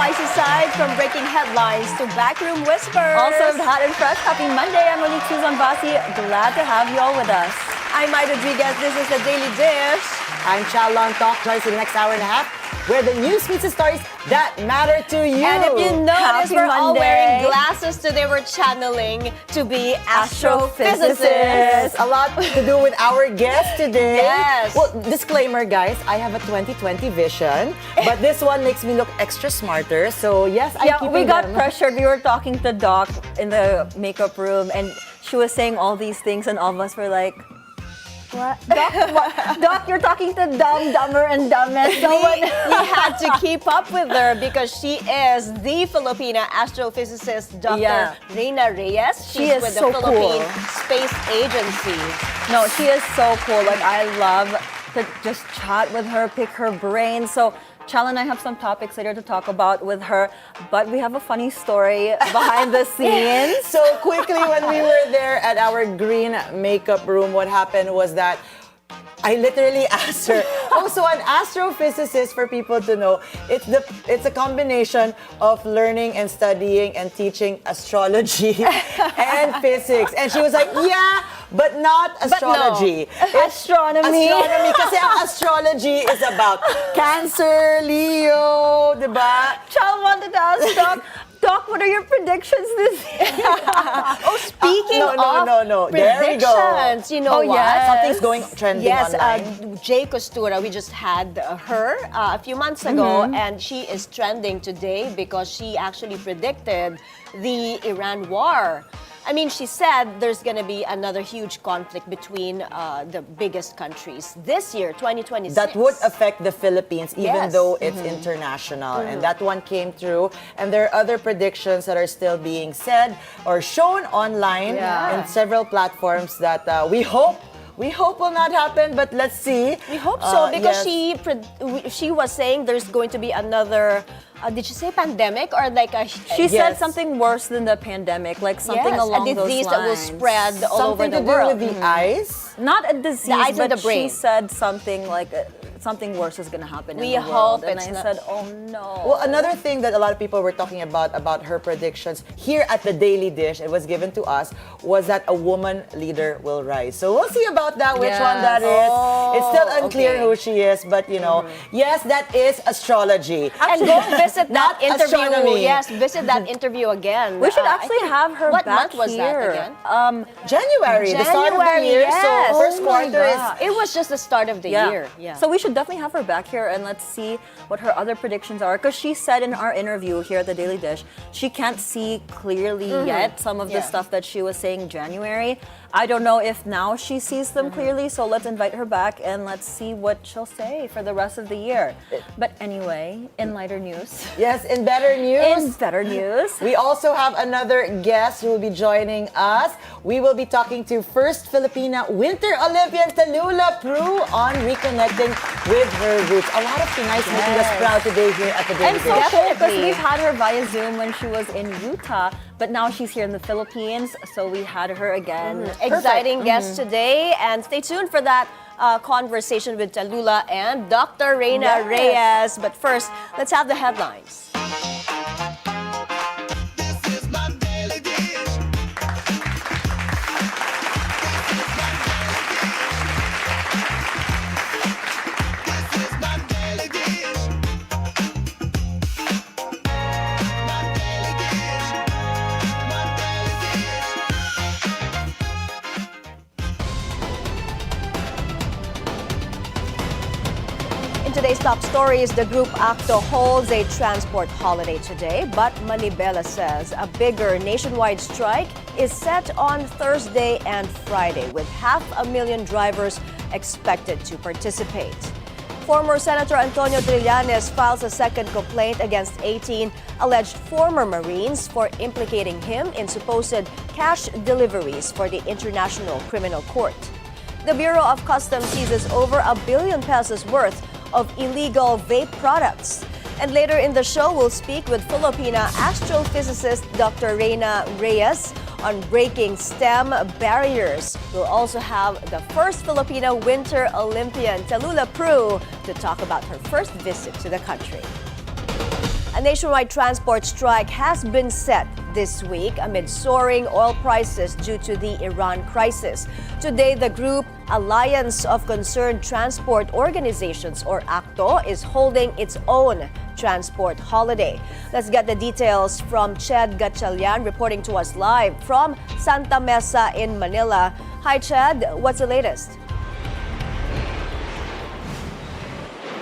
spicy side, from breaking headlines to backroom whispers. All served hot and fresh. Happy Monday. I'm Monique Tuzon-Basi. Glad to have you all with us. I'm Mai Rodriguez. This is the Daily Dish. I'm Chal Lontoc. Join us for the next hour and a half, where the news meets the stories that matter to you. And if you notice, Happy we're all Monday. wearing glasses today. We're channeling to be astrophysicists. Astrophysicist. A lot to do with our guest today. Yes. Well, disclaimer, guys. I have a 20/20 vision, but this one makes me look extra smarter. So yes, We got pressured. We were talking to Doc in the makeup room, and she was saying all these things, and all of us were like, what? Doc, what? Doc, you're talking to Dumb, Dumber, and Dumbest. We had to keep up with her because she is the Filipina astrophysicist, Dr. Reinabelle Reyes. She She's is with so the Philippine cool. Space Agency. No, she is so cool. Like, I love to just chat with her, pick her brain. So, Chal and I have some topics later to talk about with her, but we have a funny story behind the scenes. So quickly, when we were there at our green makeup room, what happened was that I literally asked her. So an astrophysicist, for people to know, it's a combination of learning and studying and teaching astrology and physics. And she was like, yeah, but not astrology. It's Astronomy. Astronomy. Kasi ang astrology is about Cancer, Leo, diba? Chal wanted to ask Doc, what are your predictions this year? Speaking of No. There we go. predictions, you know what? yes. Something's going trending Yes, online. Jay Costura, we just had her a few months ago, and she is trending today because she actually predicted the Iran war. I mean, she said there's going to be another huge conflict between the biggest countries this year, 2026. That would affect the Philippines, even Yes. though it's international. And that one came through. And there are other predictions that are still being said or shown online in several platforms that we hope will not happen, but let's see. We hope so because yes. she was saying there's going to be another. Did she say pandemic or like a? She said Yes. something worse than the pandemic, like something along a disease those that will lines. spread all over Something the to do world. with the eyes. Not a disease, The eyes but of the brain. she said something like something worse is going to happen We in the world. hope And it's I not- said, oh no. Well, another thing that a lot of people were talking about her predictions here at the Daily Dish, it was given to us, was that a woman leader will rise. So we'll see about that, which one that is. It's still unclear okay. who she is, but you know, yes, that is astrology. And go visit that Not interview. astronomy. Yes, visit that interview again. We should I actually think- have her what back month was that here. again? January, the start of the January, year. yes. So first Oh my quarter is. God. It was just the start of the year. Yeah. So we should definitely have her back here and let's see what her other predictions are. Because she said in our interview here at the Daily Dish, she can't see clearly yet some of the stuff that she was saying January. I don't know if now she sees them clearly, so let's invite her back and let's see what she'll say for the rest of the year. But anyway, in lighter news. Yes, in better news. In better news. We also have another guest who will be joining us. We will be talking to first Filipina Winter Olympian Tallulah Proulx on reconnecting with her roots. A lot of Pinoys making us proud today here at the Daily And so Dish. cool because Definitely. we've had her via Zoom when she was in Utah, but now she's here in the Philippines, so we had her again. Exciting guest today, and stay tuned for that conversation with Tallulah and Dr. Reinabelle Reyes. But first, let's have the headlines. In today's top stories, the group ACTO holds a transport holiday today, but Manibela says a bigger nationwide strike is set on Thursday and Friday, with 500,000 drivers expected to participate. Former Senator Antonio Trillanes files a second complaint against 18 alleged former Marines for implicating him in supposed cash deliveries for the International Criminal Court. The Bureau of Customs seizes over ₱1 billion worth of illegal vape products. And later in the show, we'll speak with Filipina astrophysicist Dr. Reinabelle Reyes on breaking STEM barriers. We'll also have the first Filipino Winter Olympian, Tallulah Proulx, to talk about her first visit to the country. A nationwide transport strike has been set this week amid soaring oil prices due to the Iran crisis. Today, the group Alliance of Concerned Transport Organizations, or ACTO, is holding its own transport holiday. Let's get the details from Ched Gatchalian reporting to us live from Santa Mesa in Manila. Hi, Ched. What's the latest?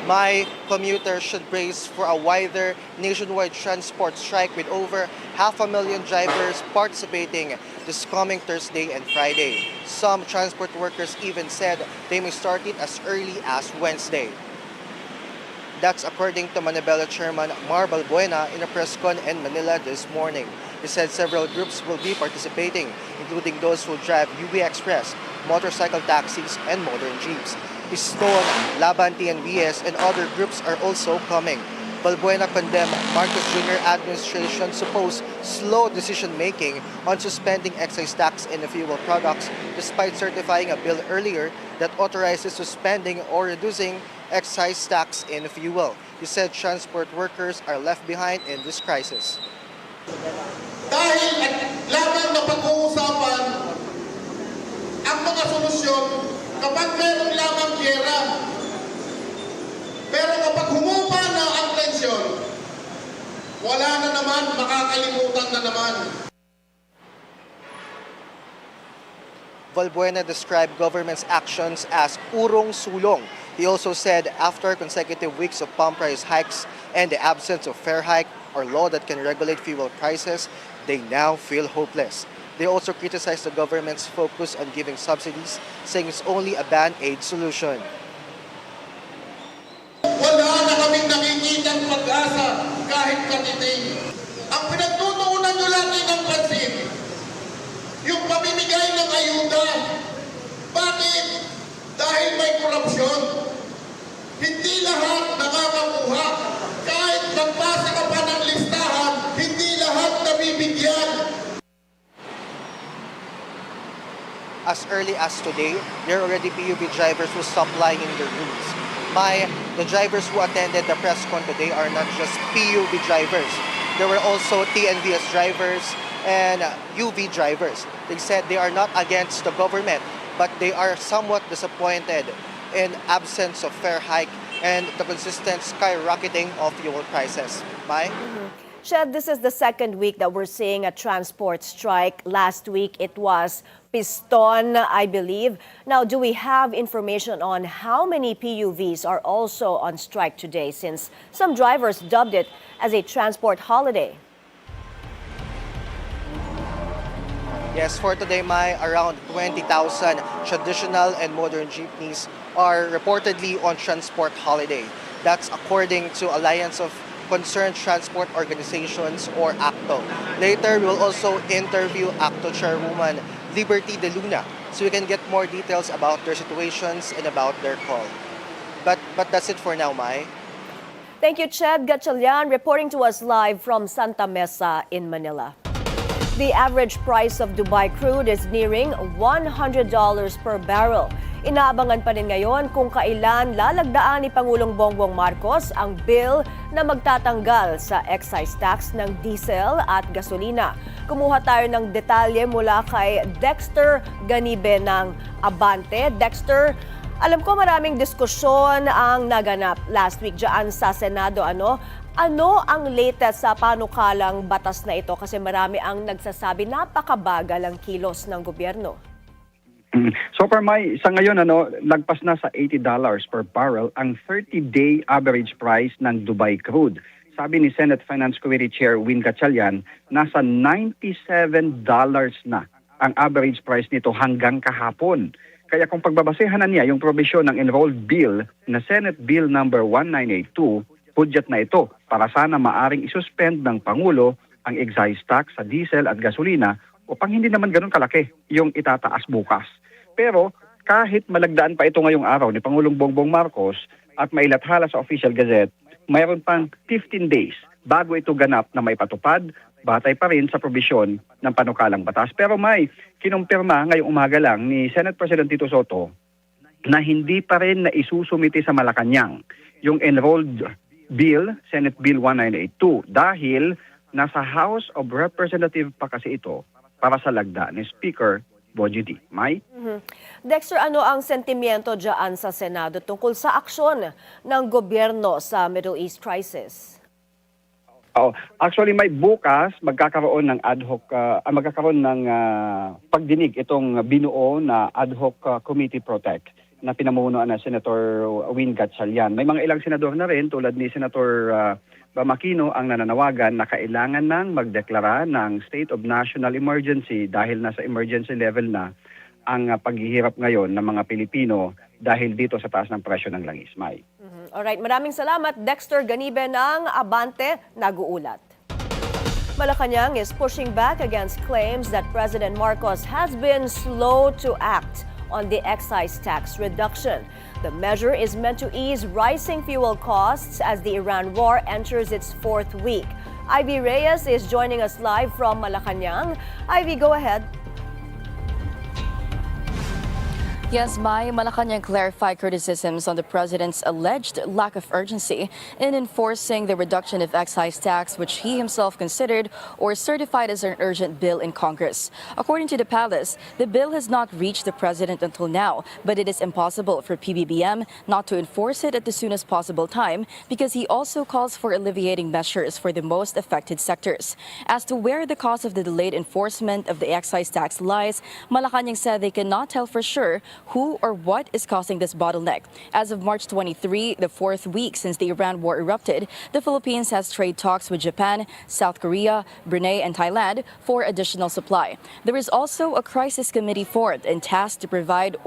My commuters should brace for a wider nationwide transport strike with over 500,000 drivers participating this coming Thursday and Friday. Some transport workers even said they may start it as early as Wednesday. That's according to Manibela Chairman Mar Balbuena in a press con in Manila this morning. He said several groups will be participating, including those who drive UV Express, motorcycle taxis, and modern jeeps. Piston, Labanti, and Reyes and other groups are also coming. Balbuena condemned Marcos Jr. administration's supposed slow decision-making on suspending excise tax in fuel products, despite certifying a bill earlier that authorizes suspending or reducing excise tax in fuel. He said transport workers are left behind in this crisis. Dahil lamang na pag-uusapan ang mga solusyon kapag meron lamang giyera. Pero kapag humupa na ang tensyon, wala na naman, makakalimutan na naman. Balbuena described government's actions as urong sulong. He also said after consecutive weeks of pump price hikes and the absence of fair hike or law that can regulate fuel prices, they now feel hopeless. They also criticized the government's focus on giving subsidies, saying it's only a band-aid solution. Wala na kaming nakikitang pag-asa kahit katiting. Ang pinagtutuunan nyo lagi ng pansin, yung pamimigay ng ayuda. Bakit? Dahil may korupsyon. Hindi lahat nakakakuha. Kahit magpasa ka pa ng listahan, hindi lahat nabibigyan. As early as today, there are already PUV drivers who stopped lying in their rooms. The drivers who attended the press con today are not just PUV drivers. There were also TNVS drivers and UV drivers. They said they are not against the government, but they are somewhat disappointed in absence of fair hike and the consistent skyrocketing of fuel prices. Mai? Ched, this is the second week that we're seeing a transport strike. Last week it was Piston, I believe. Now, do we have information on how many PUVs are also on strike today, since some drivers dubbed it as a transport holiday? Yes, for today, Mai, around 20,000 traditional and modern jeepneys are reportedly on transport holiday. That's according to Alliance of Concerned Transport Organizations, or ACTO. Later, we'll also interview ACTO Chairwoman Liberty De Luna, so we can get more details about their situations and about their call. But that's it for now, Mai. Thank you, Ched Gatchalian, reporting to us live from Santa Mesa in Manila. The average price of Dubai crude is nearing $100 per barrel. Inaabangan pa rin ngayon kung kailan lalagdaan ni Pangulong Bongbong Marcos ang bill na magtatanggal sa excise tax ng diesel at gasolina. Kumuha tayo ng detalye mula kay Dexter Ganibe ng Abante. Dexter, alam ko maraming diskusyon ang naganap last week dyan sa Senado. Ano ang latest sa panukalang batas na ito? Kasi marami ang nagsasabi napakabagal ang kilos ng gobyerno. So far, sa ngayon, lagpas na sa $80 per barrel ang 30-day average price ng Dubai crude. Sabi ni Senate Finance Committee Chair Win Gatchalian, nasa $97 na ang average price nito hanggang kahapon. Kaya kung pagbabasehan na niya yung provision ng enrolled bill na Senate Bill number 1982, budget na ito para sana maaring isuspend ng Pangulo ang excise tax sa diesel at gasolina upang hindi naman ganun kalaki yung itataas bukas. Pero kahit malagdaan pa ito ngayong araw ni Pangulong Bongbong Marcos at mailathala sa Official Gazette, mayroon pang 15 days bago ito ganap na may patupad, batay pa rin sa probisyon ng panukalang batas. Pero kinumpirma ngayong umaga lang ni Senate President Tito Soto na hindi pa rin na isusumiti sa Malacanang yung enrolled bill, Senate Bill 1982, dahil nasa House of Representatives pa kasi ito para sa lagda ni Speaker Bogie D. May? Dexter, ano ang sentimiento dyan sa Senado tungkol sa aksyon ng gobyerno sa Middle East crisis? Oh, actually may bukas magkakaroon ng ad hoc magkakaroon ng pagdinig itong binuo na ad hoc committee protect na pinamunuan na Senator Win Gatchalian. May mga ilang senador na rin tulad ni Senator Bamakino ang nananawagan na kailangan nang magdeklara ng state of national emergency dahil nasa emergency level na ang paghihirap ngayon ng mga Pilipino dahil dito sa taas ng presyo ng langis. May. Alright, maraming salamat. Dexter Ganibe ng Abante, nag-uulat. Malacanang is pushing back against claims that President Marcos has been slow to act on the excise tax reduction. The measure is meant to ease rising fuel costs as the Iran war enters its fourth week. Ivy Reyes is joining us live from Malacanang. Ivy, go ahead. Yes, Mai, Malacanang clarified criticisms on the president's alleged lack of urgency in enforcing the reduction of excise tax, which he himself considered or certified as an urgent bill in Congress. According to the palace, the bill has not reached the president until now, but it is impossible for PBBM not to enforce it at the soonest possible time because he also calls for alleviating measures for the most affected sectors. As to where the cause of the delayed enforcement of the excise tax lies, Malacanang said they cannot tell for sure who or what is causing this bottleneck. As of March 23, the fourth week since the Iran war erupted, the Philippines has trade talks with Japan, South Korea, Brunei, and Thailand for additional supply. There is also a crisis committee formed and tasked to provide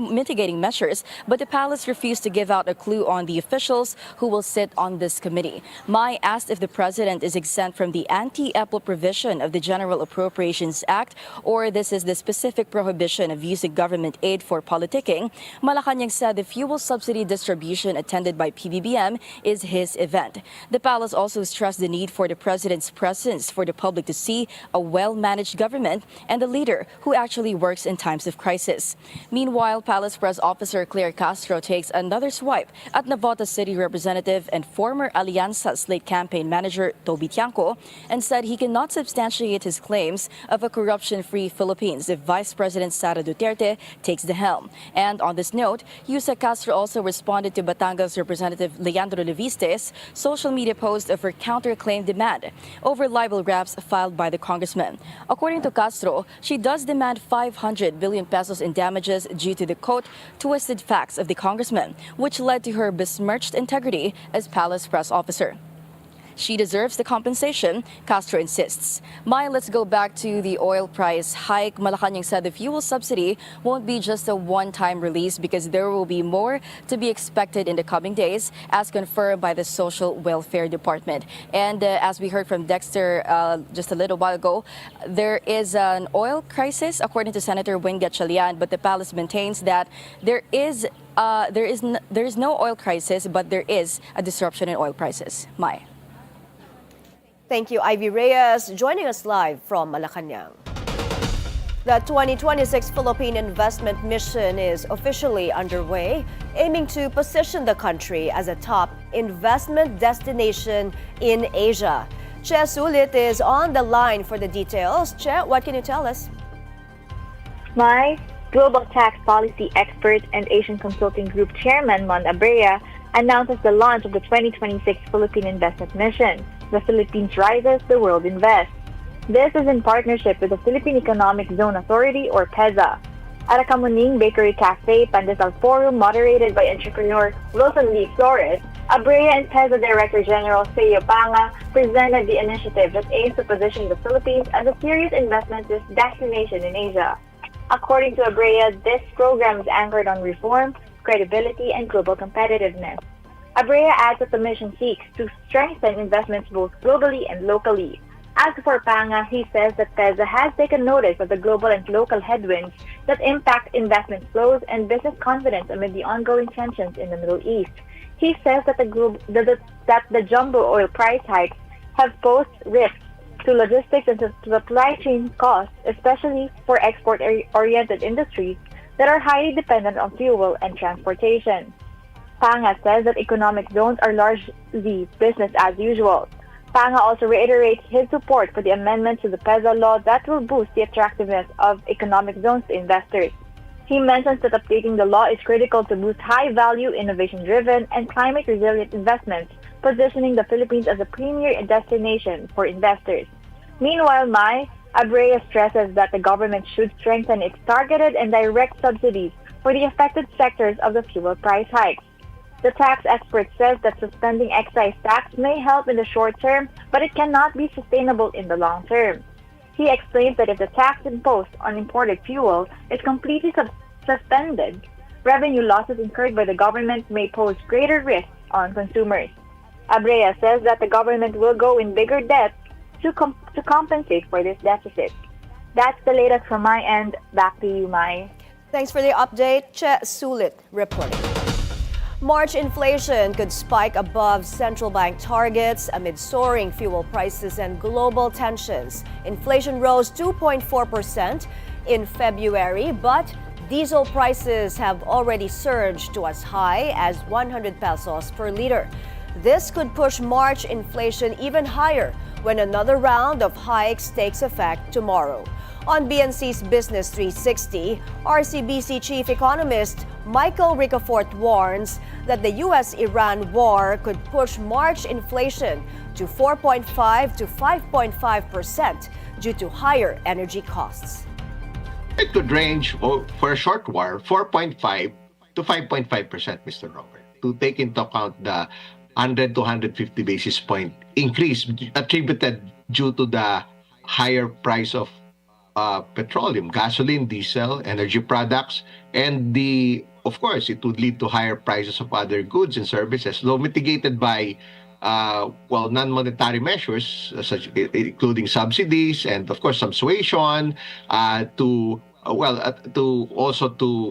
mitigating measures, but the palace refused to give out a clue on the officials who will sit on this committee. Mai asked if the president is exempt from the anti-Apple provision of the General Appropriations Act or this is the specific prohibition of using government aid for politicking. Malacanang said the fuel subsidy distribution attended by PBBM is his event. The palace also stressed the need for the president's presence for the public to see a well-managed government and a leader who actually works in times of crisis. Meanwhile, Palace Press Officer Claire Castro takes another swipe at Navota City Representative and former Alianza Slate campaign manager Toby Tiangco and said he cannot substantiate his claims of a corruption-free Philippines if Vice President Sara Duterte takes the helm. And on this note, Yusek Castro also responded to Batangas Representative Leandro Leviste's social media post of her counterclaim demand over libel raps filed by the congressman. According to Castro, she does demand 500 billion pesos in damages due to the, quote, twisted facts of the congressman, which led to her besmirched integrity as palace press officer. She deserves the compensation, Castro insists. Maya, let's go back to the oil price hike. Malacanang said the fuel subsidy won't be just a one-time release because there will be more to be expected in the coming days, as confirmed by the Social Welfare Department. And as we heard from Dexter just a little while ago, there is an oil crisis, according to Senator Win Gatchalian, but the palace maintains that there is no oil crisis, but there is a disruption in oil prices. Mai. Thank you, Ivy Reyes, joining us live from Malacanang. The 2026 Philippine Investment Mission is officially underway, aiming to position the country as a top investment destination in Asia. Che Sulit is on the line for the details. Che, what can you tell us? My global tax policy expert and Asian Consulting Group Chairman Mon Abrea announces the launch of the 2026 Philippine Investment Mission. The Philippines Rises, the World Invests. This is in partnership with the Philippine Economic Zone Authority, or PEZA. At a Kamuning Bakery Cafe Pandesal Forum moderated by entrepreneur Wilson Lee Flores, Abrea and PEZA Director General Seo Panga presented the initiative that aims to position the Philippines as a serious investment destination in Asia. According to Abrea, this program is anchored on reform, credibility, and global competitiveness. Abrea adds that the mission seeks to strengthen investments both globally and locally. As for Panga, he says that PEZA has taken notice of the global and local headwinds that impact investment flows and business confidence amid the ongoing tensions in the Middle East. He says that the jumbo oil price hikes have posed risks to logistics and to supply chain costs, especially for export-oriented industries that are highly dependent on fuel and transportation. Panga says that economic zones are largely business as usual. Panga also reiterates his support for the amendment to the PEZA law that will boost the attractiveness of economic zones to investors. He mentions that updating the law is critical to boost high-value, innovation-driven, and climate-resilient investments, positioning the Philippines as a premier destination for investors. Meanwhile, Mai Rodriguez stresses that the government should strengthen its targeted and direct subsidies for the affected sectors of the fuel price hikes. The tax expert says that suspending excise tax may help in the short term, but it cannot be sustainable in the long term. He explains that if the tax imposed on imported fuel is completely suspended, revenue losses incurred by the government may pose greater risks on consumers. Abreu says that the government will go in bigger debt to compensate for this deficit. That's the latest from my end. Back to you, Mai. Thanks for the update. Che Sulit reporting. March inflation could spike above central bank targets amid soaring fuel prices and global tensions. Inflation rose 2.4% in February, but diesel prices have already surged to as high as 100 pesos per liter. This could push March inflation even higher when another round of hikes takes effect tomorrow. On BNC's Business 360, RCBC Chief Economist Michael Ricafort warns that the U.S.-Iran war could push March inflation to 4.5 to 5.5% due to higher energy costs. It could range for a short while 4.5 to 5.5%, Mr. Robert, to take into account the 100 to 150 basis point increase attributed due to the higher price of petroleum, gasoline, diesel, energy products, and of course, it would lead to higher prices of other goods and services, though mitigated by non-monetary measures, including subsidies and, of course, subsuasion, to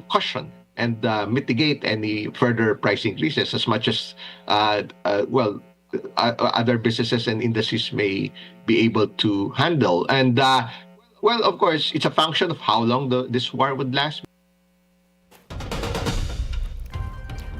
cushion and mitigate any further price increases as much as other businesses and industries may be able to handle. And of course, it's a function of how long this war would last.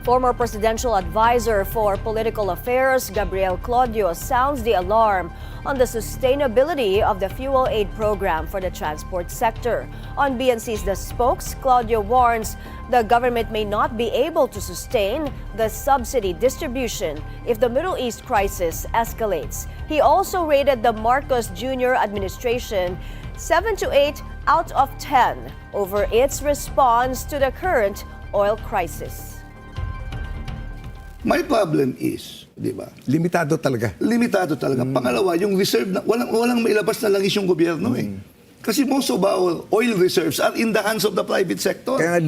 Former presidential advisor for political affairs, Gabriel Claudio, sounds the alarm on the sustainability of the fuel aid program for the transport sector. On BNC's The Spokes, Claudio warns the government may not be able to sustain the subsidy distribution if the Middle East crisis escalates. He also rated the Marcos Jr. administration 7 to 8 out of 10 over its response to the current oil crisis. My problem is, di ba? Limitado talaga. Limitado talaga. Pangalawa, yung reserve, walang mailabas na langis yung gobyerno eh. Kasi most of our oil reserves are in the hands of the private sector. Kaya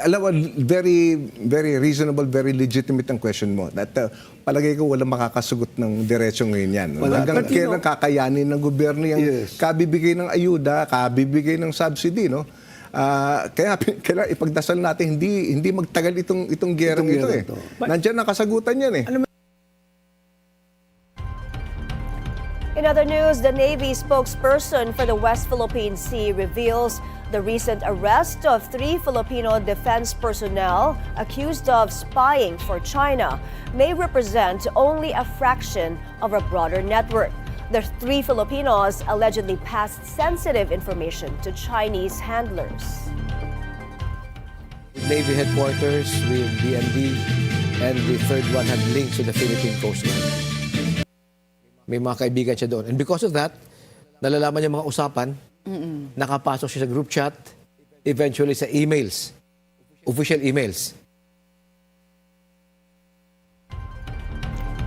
alam mo, very, very reasonable, very legitimate ang question mo. That palagay ko walang makakasugot ng diretso ngayon yan. Hanggang kailan kakayanin ng gobyerno yung kabibigay ng ayuda, kabibigay ng subsidy, no? Kaya ipagdasal natin hindi magtagal itong gerang ito eh. Nandiyan ang kasagutan yan eh. In other news, the Navy spokesperson for the West Philippine Sea reveals the recent arrest of 3 Filipino defense personnel accused of spying for China may represent only a fraction of a broader network. The 3 Filipinos allegedly passed sensitive information to Chinese handlers. Navy headquarters with DND, and the third one had links to the Philippine Coast Guard. May mga kaibigan siya doon. And because of that, nalalaman niya mga usapan, nakapasok siya sa group chat, eventually sa emails, official emails.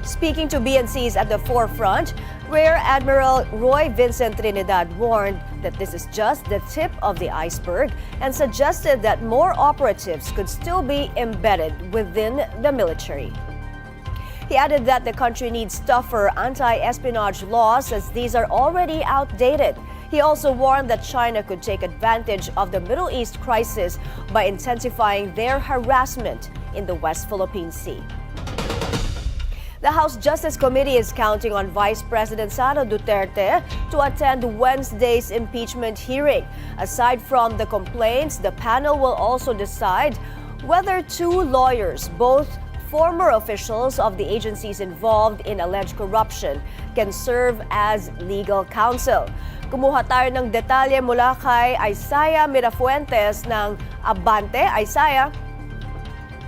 Speaking to BNC's At the Forefront, Rear Admiral Roy Vincent Trinidad warned that this is just the tip of the iceberg and suggested that more operatives could still be embedded within the military. He added that the country needs tougher anti-espionage laws as these are already outdated. He also warned that China could take advantage of the Middle East crisis by intensifying their harassment in the West Philippine Sea. The House Justice Committee is counting on Vice President Sara Duterte to attend Wednesday's impeachment hearing. Aside from the complaints, the panel will also decide whether two lawyers, both former officials of the agencies involved in alleged corruption, can serve as legal counsel. Kumuha tayo ng detalye mula kay Isaiah Mirafuentes ng Abante. Isaiah?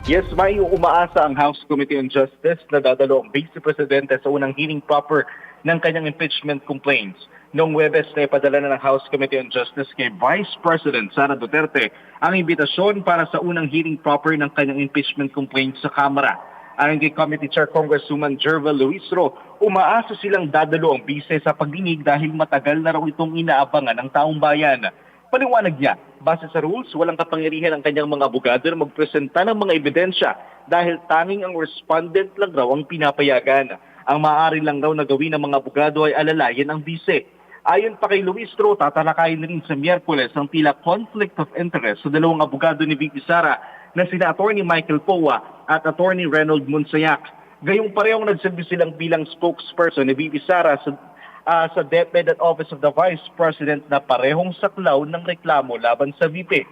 Yes, may umaasa ang House Committee on Justice na dadalo ang Vice Presidente sa unang hearing proper ng kanyang impeachment complaints. Noong Huwebes na ipadala na ng House Committee on Justice kay Vice President Sara Duterte ang imbitasyon para sa unang hearing proper ng kanyang impeachment complaints sa Kamara. Ayon kay Committee Chair Congresswoman Jerva Luisro, umaasa silang dadalo ang bise sa pagdinig dahil matagal na raw itong inaabangan ng taong bayan. Paliwanag niya, base sa rules, walang kapangyarihan ang kanyang mga abogado na magpresenta ng mga ebidensya dahil tanging ang respondent lang raw ang pinapayagan. Ang maaari lang raw na gawin ng mga abogado ay alalayan ang bise. Ayon pa kay Luistro, tatalakayin rin sa Miyerkules ang tila conflict of interest sa dalawang abogado ni VP Sara na sina Attorney Michael Poa at Attorney Reynold Monsayak. Gayong parehong nagsilbi silang bilang spokesperson ni VP Sara sa DepEd at Office of the Vice President na parehong saklaw ng reklamo laban sa VP.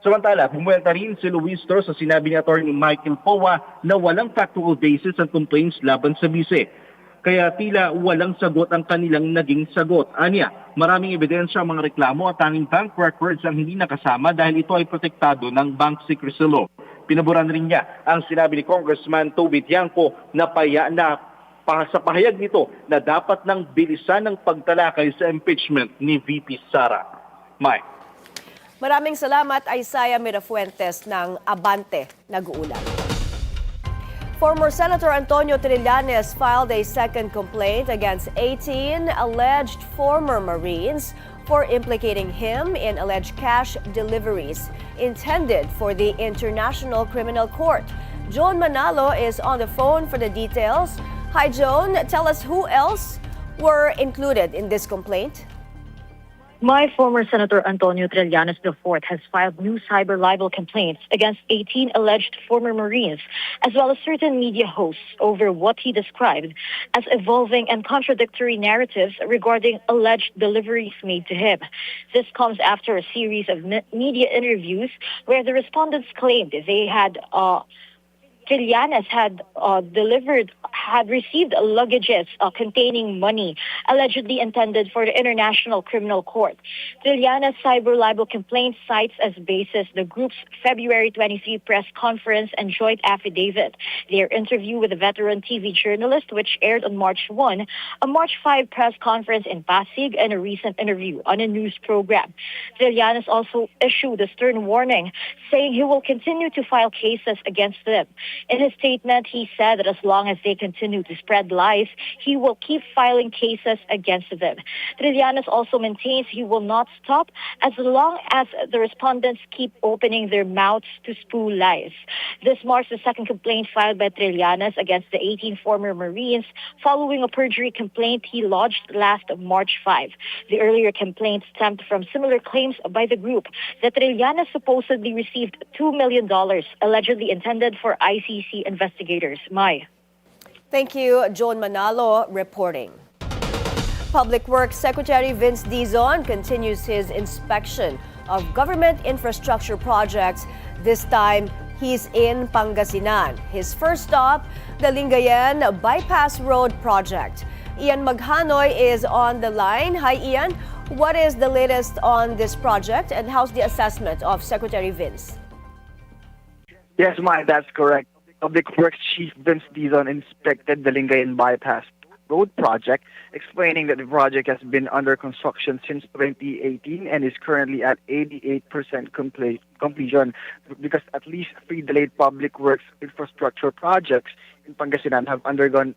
Samantala, bumuelta rin si Luistro sa sinabi ni Attorney Michael Poa na walang factual basis ang complaints laban sa vice. Kaya tila walang sagot ang kanilang naging sagot. Anya, maraming ebidensya ang mga reklamo at tanging bank records ang hindi nakasama dahil ito ay protektado ng Bank Secrecy Law. Pinaburan rin niya ang sinabi ni Congressman Toby Tiangco na sa pahayag nito na dapat nang bilisan ng pagtalakay sa impeachment ni VP Sara. Mai. Maraming salamat, Isaiah Mirafuentes ng Abante, nag-uulat. Former Senator Antonio Trillanes filed a second complaint against 18 alleged former Marines for implicating him in alleged cash deliveries intended for the International Criminal Court. Joan Manalo is on the phone for the details. Hi, Joan. Tell us who else were included in this complaint. My former Senator Antonio Trillanes IV has filed new cyber libel complaints against 18 alleged former Marines, as well as certain media hosts over what he described as evolving and contradictory narratives regarding alleged deliveries made to him. This comes after a series of media interviews where the respondents claimed they had Trillanes had received luggages containing money allegedly intended for the International Criminal Court. Trillanes' cyber libel complaint cites as basis the group's February 23 press conference and joint affidavit, their interview with a veteran TV journalist, which aired on March 1, a March 5 press conference in Pasig, and a recent interview on a news program. Trillanes also issued a stern warning, saying he will continue to file cases against them. In his statement, he said that as long as they continue to spread lies, he will keep filing cases against them. Trillanes also maintains he will not stop as long as the respondents keep opening their mouths to spew lies. This marks the second complaint filed by Trillanes against the 18 former Marines following a perjury complaint he lodged last March 5. The earlier complaint stemmed from similar claims by the group that Trillanes supposedly received $2 million, allegedly intended for ICC investigators. Mai. Thank you, Joan Manalo, reporting. Public Works Secretary Vince Dizon continues his inspection of government infrastructure projects. This time, he's in Pangasinan. His first stop, the Lingayen Bypass Road Project. Ian Maghanoy is on the line. Hi, Ian. What is the latest on this project and how's the assessment of Secretary Vince? Yes, Mai, that's correct. Public Works Chief Vince Dizon inspected the Lingayen Bypass Road project, explaining that the project has been under construction since 2018 and is currently at 88% completion because at least 3 delayed public works infrastructure projects in Pangasinan have undergone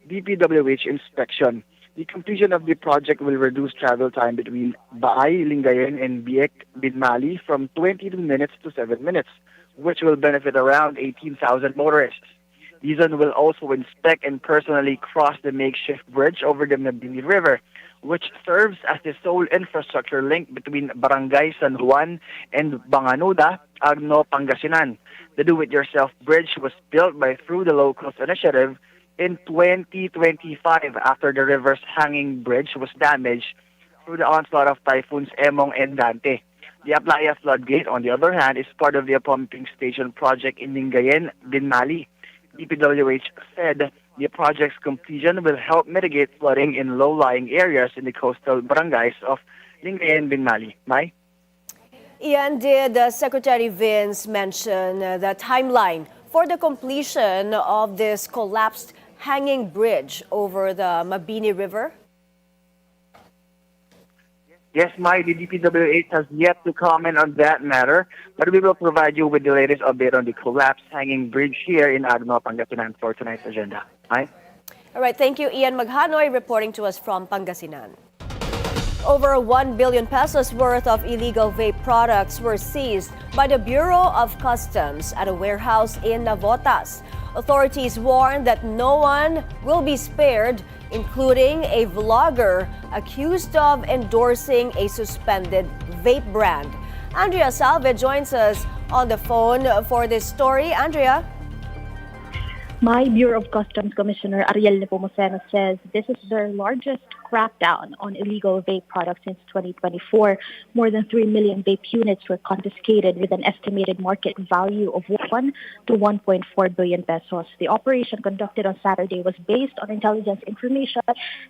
DPWH inspection. The completion of the project will reduce travel time between Baay, Lingayen, and Biek, Binmali from 22 minutes to 7 minutes, which will benefit around 18,000 motorists. Dizon will also inspect and personally cross the makeshift bridge over the Mabini River, which serves as the sole infrastructure link between Barangay San Juan and Banganuda, Agno, Pangasinan. The do-it-yourself bridge was built by Through the Locals initiative in 2025 after the river's hanging bridge was damaged through the onslaught of typhoons Emong and Dante. The Aplaya floodgate, on the other hand, is part of the pumping station project in Lingayen, Binmali. DPWH said the project's completion will help mitigate flooding in low-lying areas in the coastal barangays of Lingayen, Binmali. Mai? Ian, did Secretary Vince mention the timeline for the completion of this collapsed hanging bridge over the Mabini River? Yes, Mai, the DPWH has yet to comment on that matter, but we will provide you with the latest update on the collapsed hanging bridge here in Agno, Pangasinan for tonight's agenda. Mai? All right, thank you, Ian Maghanoy, reporting to us from Pangasinan. Over 1 billion pesos worth of illegal vape products were seized by the Bureau of Customs at a warehouse in Navotas. Authorities warn that no one will be spared, including a vlogger accused of endorsing a suspended vape brand. Andrea Salve joins us on the phone for this story. Andrea? My Bureau of Customs Commissioner Ariel Nepomuceno says this is their largest crackdown on illegal vape products since 2024. More than 3 million vape units were confiscated with an estimated market value of 1 to 1.4 billion pesos. The operation conducted on Saturday was based on intelligence information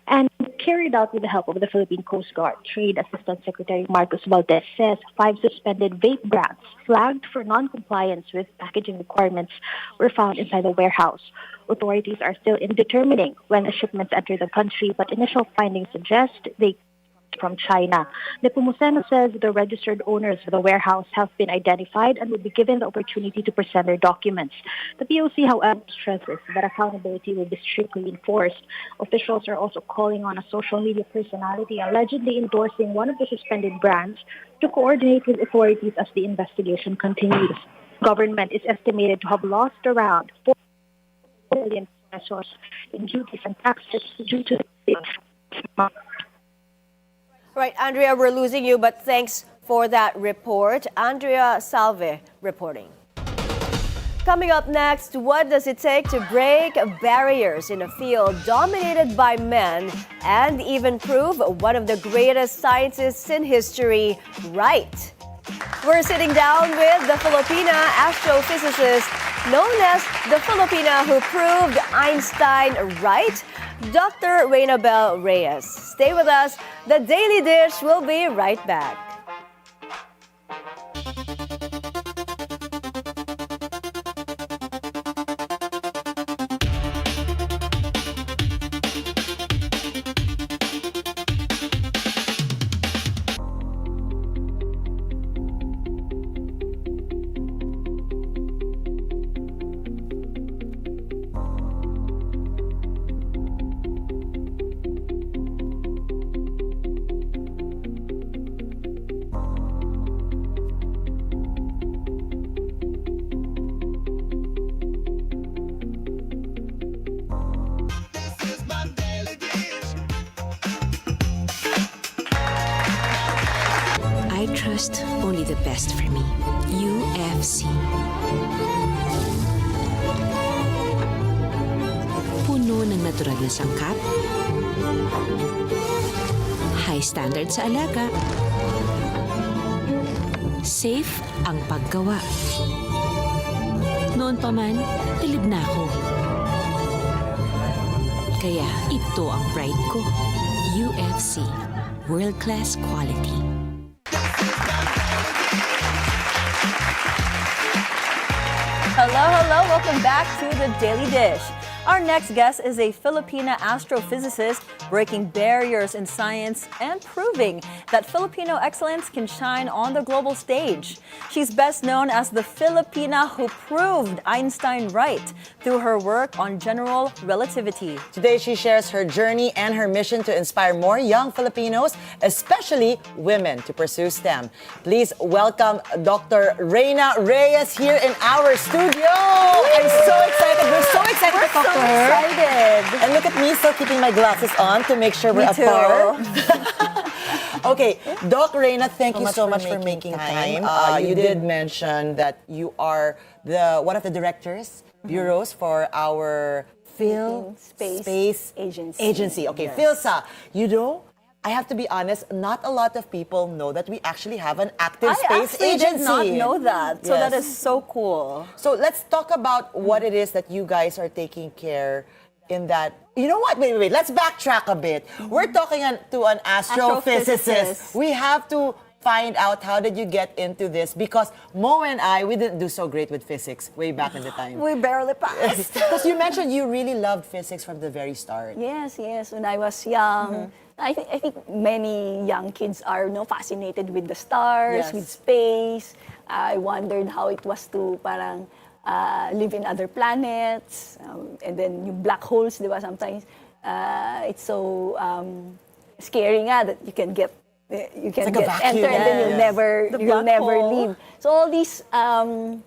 and carried out with the help of the Philippine Coast Guard. Trade Assistant Secretary Marcos Valdez says 5 suspended vape brands flagged for non-compliance with packaging requirements were found inside the warehouse. Authorities are still in determining when the shipments enter the country, but initial findings suggest they from China. Nepomuceno says the registered owners of the warehouse have been identified and will be given the opportunity to present their documents. The POC, however, stresses that accountability will be strictly enforced. Officials are also calling on a social media personality allegedly endorsing one of the suspended brands to coordinate with authorities as the investigation continues. Government is estimated to have lost around 4 billion pesos in duties and taxes due to the Right, Andrea, we're losing you, but thanks for that report. Andrea Salve reporting. Coming up next, what does it take to break barriers in a field dominated by men and even prove one of the greatest scientists in history right? We're sitting down with the Filipina astrophysicist known as the Filipina who proved Einstein right, Dr. Reinabelle Reyes. Stay with us. The Daily Dish will be right back. I trust only the best for me. UFC. Puno ng natural na sangkap. High standard sa alaga. Safe ang paggawa. Noon pa man, bilib na ako. Kaya ito ang pride ko. UFC. World-class quality. Hello, welcome back to the Daily Dish. Our next guest is a Filipina astrophysicist breaking barriers in science and proving that Filipino excellence can shine on the global stage. She's best known as the Filipina who proved Einstein right through her work on general relativity. Today, she shares her journey and her mission to inspire more young Filipinos, especially women, to pursue STEM. Please welcome Dr. Reinabelle Reyes here in our studio. I'm so excited. We're so excited to talk to her. Excited. And look at me still keeping my glasses on to make sure we're apart. Okay, Doc Reina, thank you so much for making time. You did mention that you are one of the directors, bureaus for our Space Agency. Okay, Yes. PhilSA. You know, I have to be honest, not a lot of people know that we actually have an active I space actually agency. did not know that. So that is so cool. So let's talk about what it is that you guys are taking care in that. You know what? Wait. Let's backtrack a bit. We're talking to an astrophysicist. We have to find out how did you get into this, because Mo and I, we didn't do so great with physics way back in the time. We barely passed. Because you mentioned you really loved physics from the very start. Yes. When I was young, I think many young kids are fascinated with the stars, with space. I wondered how it was to parang live in other planets, and then yung black holes, di ba? Sometimes it's so scary nga that you can get enter and then you'll never leave. So all these parang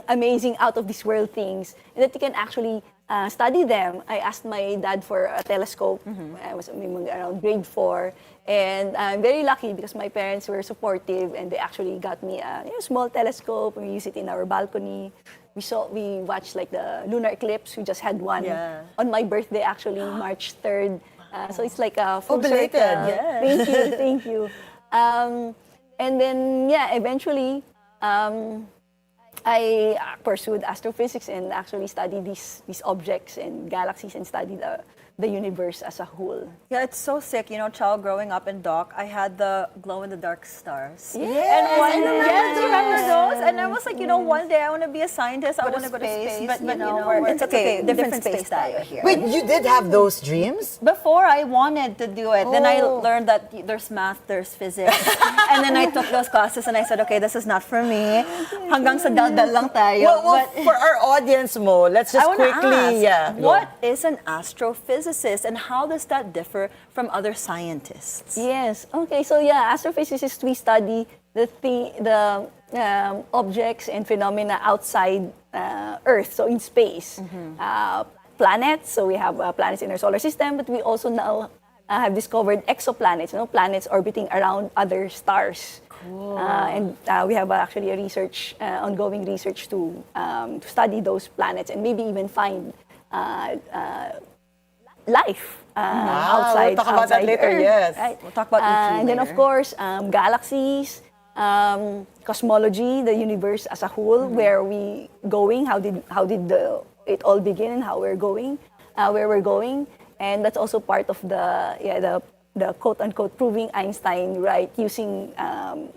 amazing out of this world things that you can actually study them. I asked my dad for a telescope. I was around grade 4, and I'm very lucky because my parents were supportive and they actually got me a small telescope. We use it in our balcony. We watched like the lunar eclipse. We just had one on my birthday, actually, March 3rd. So it's like a full belated. circle. Yes. Thank you. And then, eventually, I pursued astrophysics and actually studied these objects and galaxies and studied the universe as a whole. Yeah, it's so sick. You know, Chal, growing up in Doc, I had the glow-in-the-dark stars. Yes, Remember those? And I was like, one day I want to be a scientist. I want to go to space. But, it's okay. Different space tayo here. Wait, you did have those dreams? Before, I wanted to do it. Then I learned that there's math, there's physics. And then I took those classes and I said, okay, this is not for me. Hanggang sa daldal lang tayo. Well, for our audience, Mo, let's just quickly... What is an astrophysicist and how does that differ from other scientists? Yes. Okay. So astrophysicists, we study the objects and phenomena outside Earth. So in space, planets. So we have planets in our solar system, but we also now have discovered exoplanets. Planets orbiting around other stars. Cool. And we have actually ongoing research to study those planets and maybe even find life outside. We'll talk about that later. Earth, yes, right? We'll talk about ET and then of course galaxies, cosmology, the universe as a whole. Where we going? How did it all begin and how we're going? Where we're going, and that's also part of the quote unquote proving Einstein right using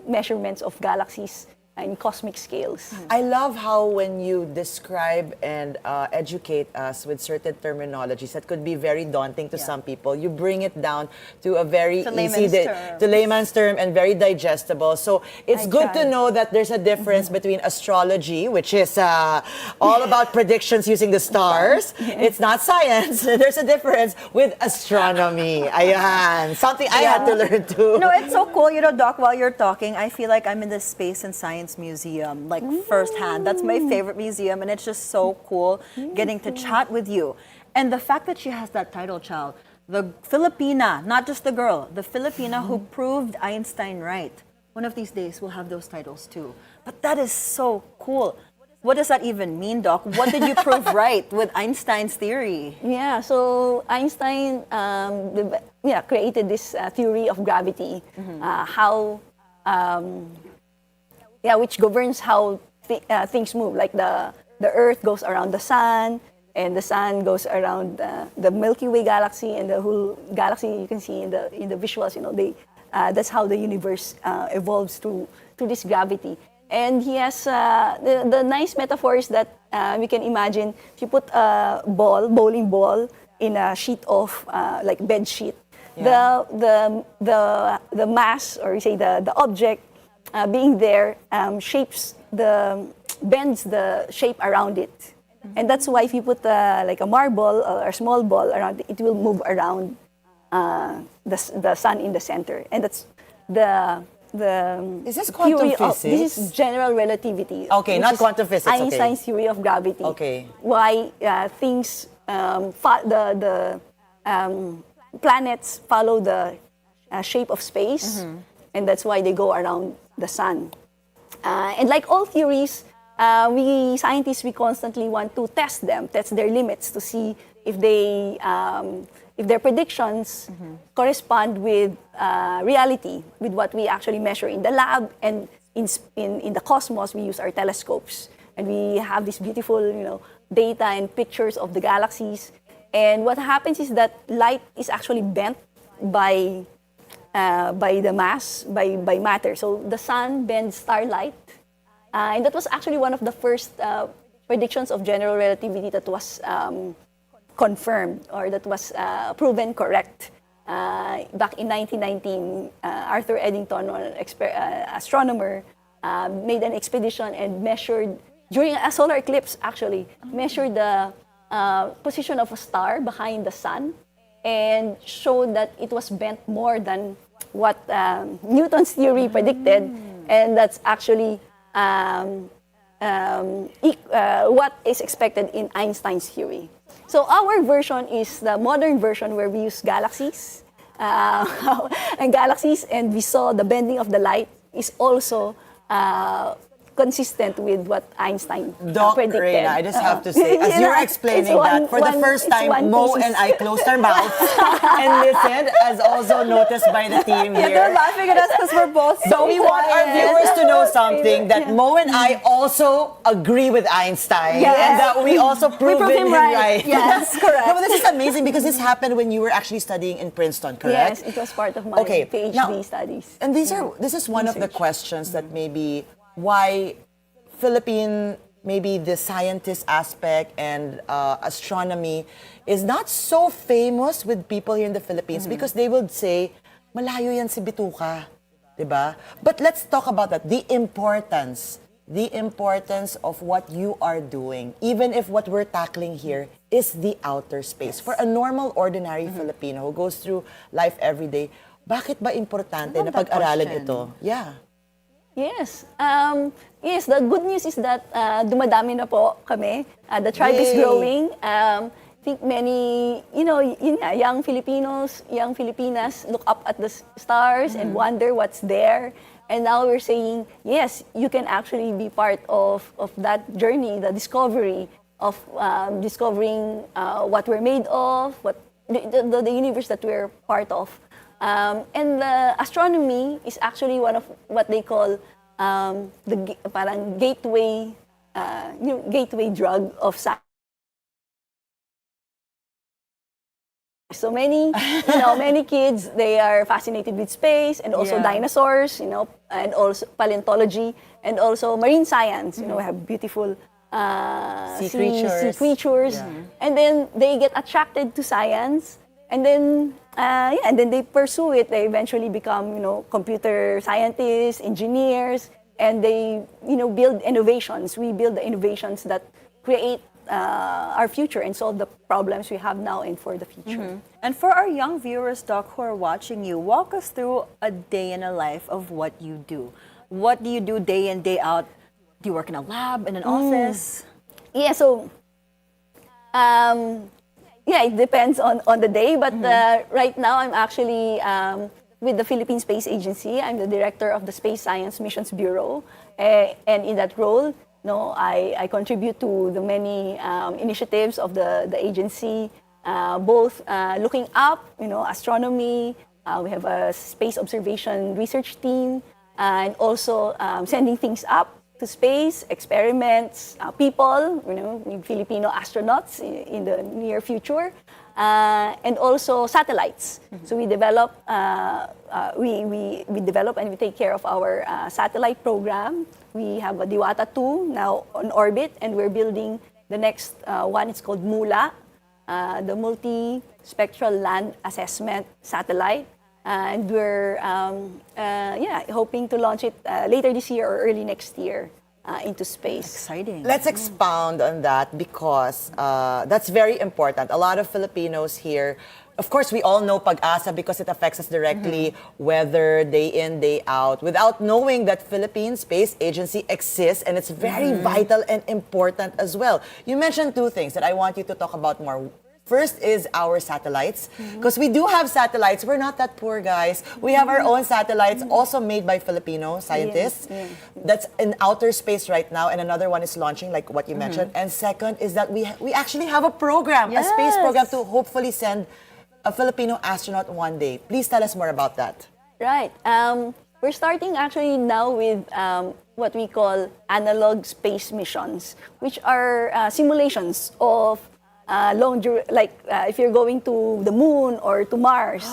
measurements of galaxies and cosmic scales. I love how when you describe and educate us with certain terminologies that could be very daunting to some people, you bring it down to a very to layman's term and very digestible. So it's good to know that there's a difference between astrology, which is all about predictions using the stars. It's not science. There's a difference with astronomy. Ayan. Something I had to learn too. No, it's so cool. Doc, while you're talking, I feel like I'm in the Space and Science Museum, like firsthand. That's my favorite museum, and it's just so cool getting to chat with you. And the fact that she has that title, Chal, the Filipina, not just the girl, the Filipina who proved Einstein right. One of these days, we'll have those titles too. But that is so cool. What does that even mean, Doc? What did you prove right with Einstein's theory? Yeah, so Einstein created this theory of gravity, which governs how things move. Like the Earth goes around the sun, and the sun goes around the Milky Way galaxy, and the whole galaxy you can see in the visuals. That's how the universe evolves through this gravity. And he has the nice metaphor is that we can imagine if you put a bowling ball in a sheet of like bed sheet, the mass, or you say the object being there bends the shape around it. And that's why if you put like a marble or a small ball around it, it will move around the sun in the center. And that's is this quantum physics? This is general relativity. Okay, not quantum physics. Einstein's theory of gravity. Okay. Why things the planets follow the shape of space, and that's why they go around the sun. And like all theories, we scientists, we constantly want to test their limits to see if their predictions correspond with reality, with what we actually measure in the lab and in the cosmos. We use our telescopes, and we have this beautiful, data and pictures of the galaxies. And what happens is that light is actually bent by the mass, by matter. So the sun bends starlight, and that was actually one of the first predictions of general relativity that was confirmed, or that was proven correct. Back in 1919, Arthur Eddington, an astronomer, made an expedition and measured, during a solar eclipse actually, measured the position of a star behind the sun, and showed that it was bent more than what Newton's theory predicted, and that's actually what is expected in Einstein's theory. So our version is the modern version, where we use galaxies, and we saw the bending of the light is also consistent with what Einstein predicted. Reina, I just have to say, as you were explaining that, for the first time, Mo and I closed our mouths and listened, as also noticed by the team here. They're laughing at us because we're both so we want our viewers to know something, that Mo and I also agree with Einstein, and that we also proved him right. Yes, correct. No, but this is amazing, because this happened when you were actually studying in Princeton, correct? Yes, it was part of my PhD studies. And this is one of the questions that maybe why maybe the scientist aspect and astronomy is not so famous with people here in the Philippines, because they would say, malayo yan si Bituka, diba? But let's talk about that, the importance of what you are doing, even if what we're tackling here is the outer space. For a normal, ordinary Filipino who goes through life every day, bakit ba importante na pag-aralan ito? Yeah. Yes. Yes, the good news is that dumadami na po kami. The tribe is growing. I think many, young Filipinos, young Filipinas look up at the stars and wonder what's there. And now we're saying, yes, you can actually be part of that journey, the discovery of discovering what we're made of, what the universe that we're part of. And the astronomy is actually one of what they call the parang gateway drug of science. So many, many kids, they are fascinated with space and also dinosaurs, and also paleontology and also marine science. We have beautiful sea creatures, and then they get attracted to science. And then, and then they pursue it. They eventually become, computer scientists, engineers, and they, build innovations. We build the innovations that create our future and solve the problems we have now and for the future. And for our young viewers, Doc, who are watching you, walk us through a day in a life of what you do. What do you do day in, day out? Do you work in a lab, in an office? Yeah, so it depends on the day, but right now I'm actually with the Philippine Space Agency. I'm the director of the Space Science Missions Bureau, and in that role, I contribute to the many initiatives of the agency, both looking up, astronomy. We have a space observation research team, and also sending things up to space, experiments, people, Filipino astronauts in the near future, and also satellites. So we develop, we develop and we take care of our satellite program. We have a Diwata 2 now on orbit, and we're building the next one. It's called MULA, the Multi-Spectral Land Assessment Satellite. And we're hoping to launch it later this year or early next year into space. Exciting. Let's expound on that, because that's very important. A lot of Filipinos here, of course, we all know Pag-asa because it affects us directly, whether day in, day out, without knowing that Philippine Space Agency exists, and it's very vital and important as well. You mentioned two things that I want you to talk about more. First is our satellites, because we do have satellites. We're not that poor, guys. We have our own satellites, also made by Filipino scientists. That's in outer space right now, and another one is launching, like what you mentioned. And second is that we actually have a program, a space program to hopefully send a Filipino astronaut one day. Please tell us more about that. Right. We're starting actually now with what we call analog space missions, which are simulations of if you're going to the moon or to Mars.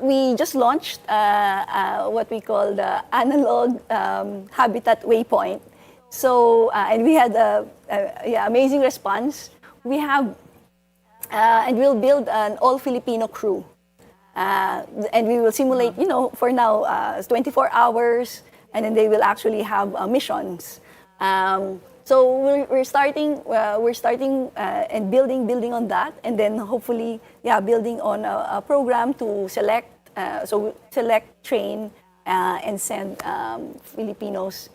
We just launched what we call the analog habitat waypoint. So, and we had amazing response. We have, and we'll build an all Filipino crew. And we will simulate, for now, 24 hours, and then they will actually have missions. So we're starting and building on that, and then hopefully, building on a program to select, train, and send Filipinos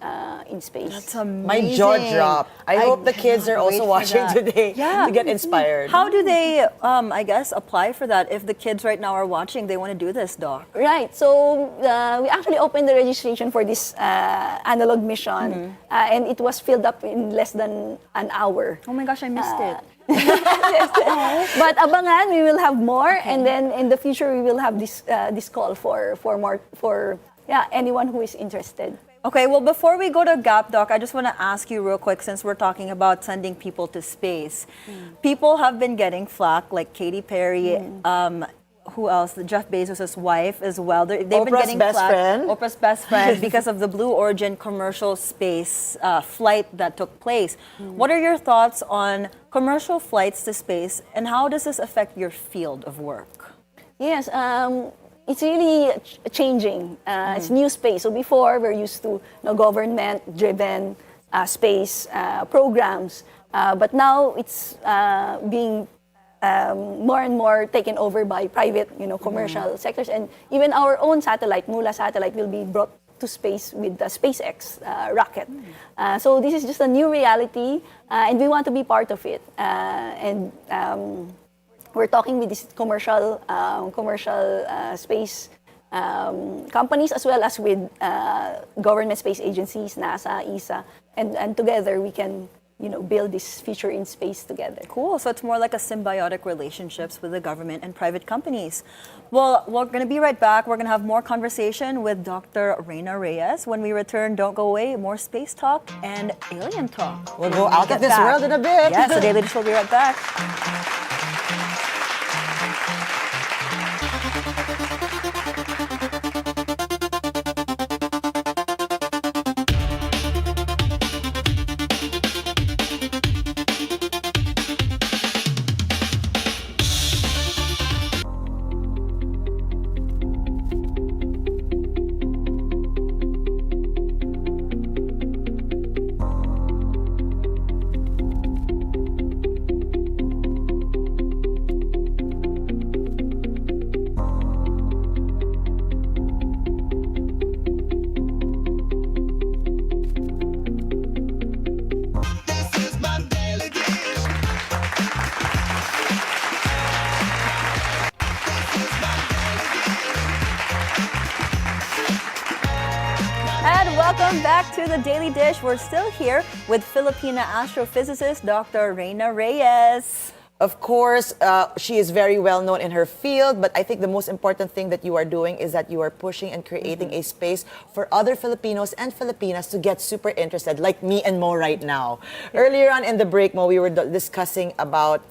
in space. That's amazing. My jaw dropped. I hope the kids are also watching today to get inspired. How do they, apply for that? If the kids right now are watching, they want to do this, Doc. Right. So we actually opened the registration for this analog mission, and it was filled up in less than an hour. Oh my gosh, I missed it. But abangan, we will have more, and then in the future we will have this call for anyone who is interested. Okay, well, before we go to Gap, Doc, I just want to ask you real quick, since we're talking about sending people to space. People have been getting flack, like Katy Perry, who else? Jeff Bezos' wife as well. They've been getting best flack. friend. Oprah's best friend, because of the Blue Origin commercial space flight that took place. What are your thoughts on commercial flights to space, and how does this affect your field of work? Yes, it's really changing. It's new space. So before, we're used to government-driven space programs. But now it's being more and more taken over by private, commercial sectors. And even our own satellite, Mula satellite, will be brought to space with the SpaceX rocket. So this is just a new reality, and we want to be part of it. We're talking with these commercial space companies, as well as with government space agencies, NASA, ESA, and together we can build this future in space together. Cool. So it's more like a symbiotic relationships with the government and private companies. Well, we're going to be right back. We're going to have more conversation with Dr. Reinabelle Reyes. When we return, don't go away. More space talk and alien talk. We'll go out of this world in a bit. Yes, the Daily Dish will be right back. Welcome back to the Daily Dish. We're still here with Filipina astrophysicist Dr. Reinabelle Reyes. Of course, she is very well known in her field, but I think the most important thing that you are doing is that you are pushing and creating a space for other Filipinos and Filipinas to get super interested, like me and Mo right now. Earlier on in the break, Mo, we were discussing about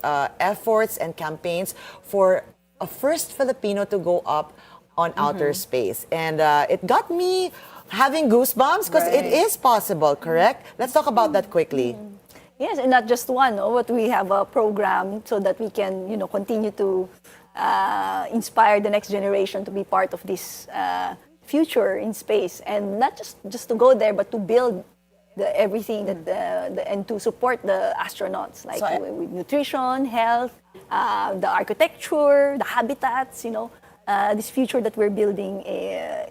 efforts and campaigns for a first Filipino to go up on outer space. And it got me having goosebumps because it is possible, correct? Let's talk about that quickly. Yes, and not just one, but we have a program so that we can, continue to inspire the next generation to be part of this future in space, and not just to go there, but to build everything that and to support the astronauts, like with nutrition, health, the architecture, the habitats, this future that we're building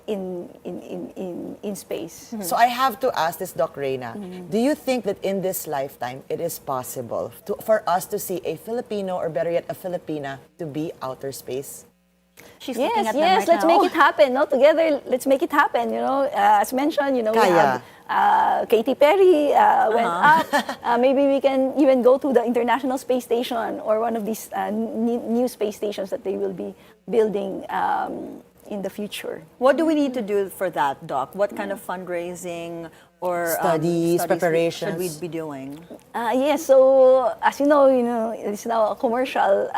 in space. So I have to ask this, Doc Reina. Do you think that in this lifetime it is possible for us to see a Filipino, or better yet, a Filipina, to be outer space? She's looking at them yes, right let's now. make it happen. No, together, let's make it happen. As mentioned, we Kaya. have Katy Perry went up. Maybe we can even go to the International Space Station or one of these new space stations that they will be building in the future. What do we need to do for that, Doc? What kind of fundraising or Studies, preparations should we be doing? Yes, so as you know, it's now a commercial.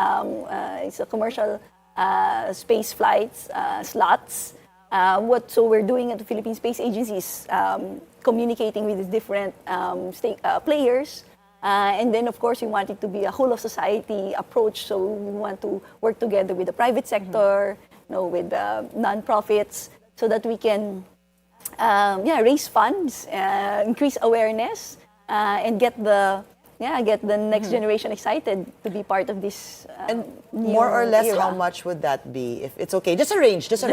It's a commercial space flights slots. So we're doing at the Philippine Space Agency is communicating with the different players. And then, of course, we want it to be a whole of society approach. So we want to work together with the private sector, with non-profits, so that we can raise funds, increase awareness, and get the next generation excited to be part of this. And more or less, era. how much would that be? If it's okay, just a range. Just a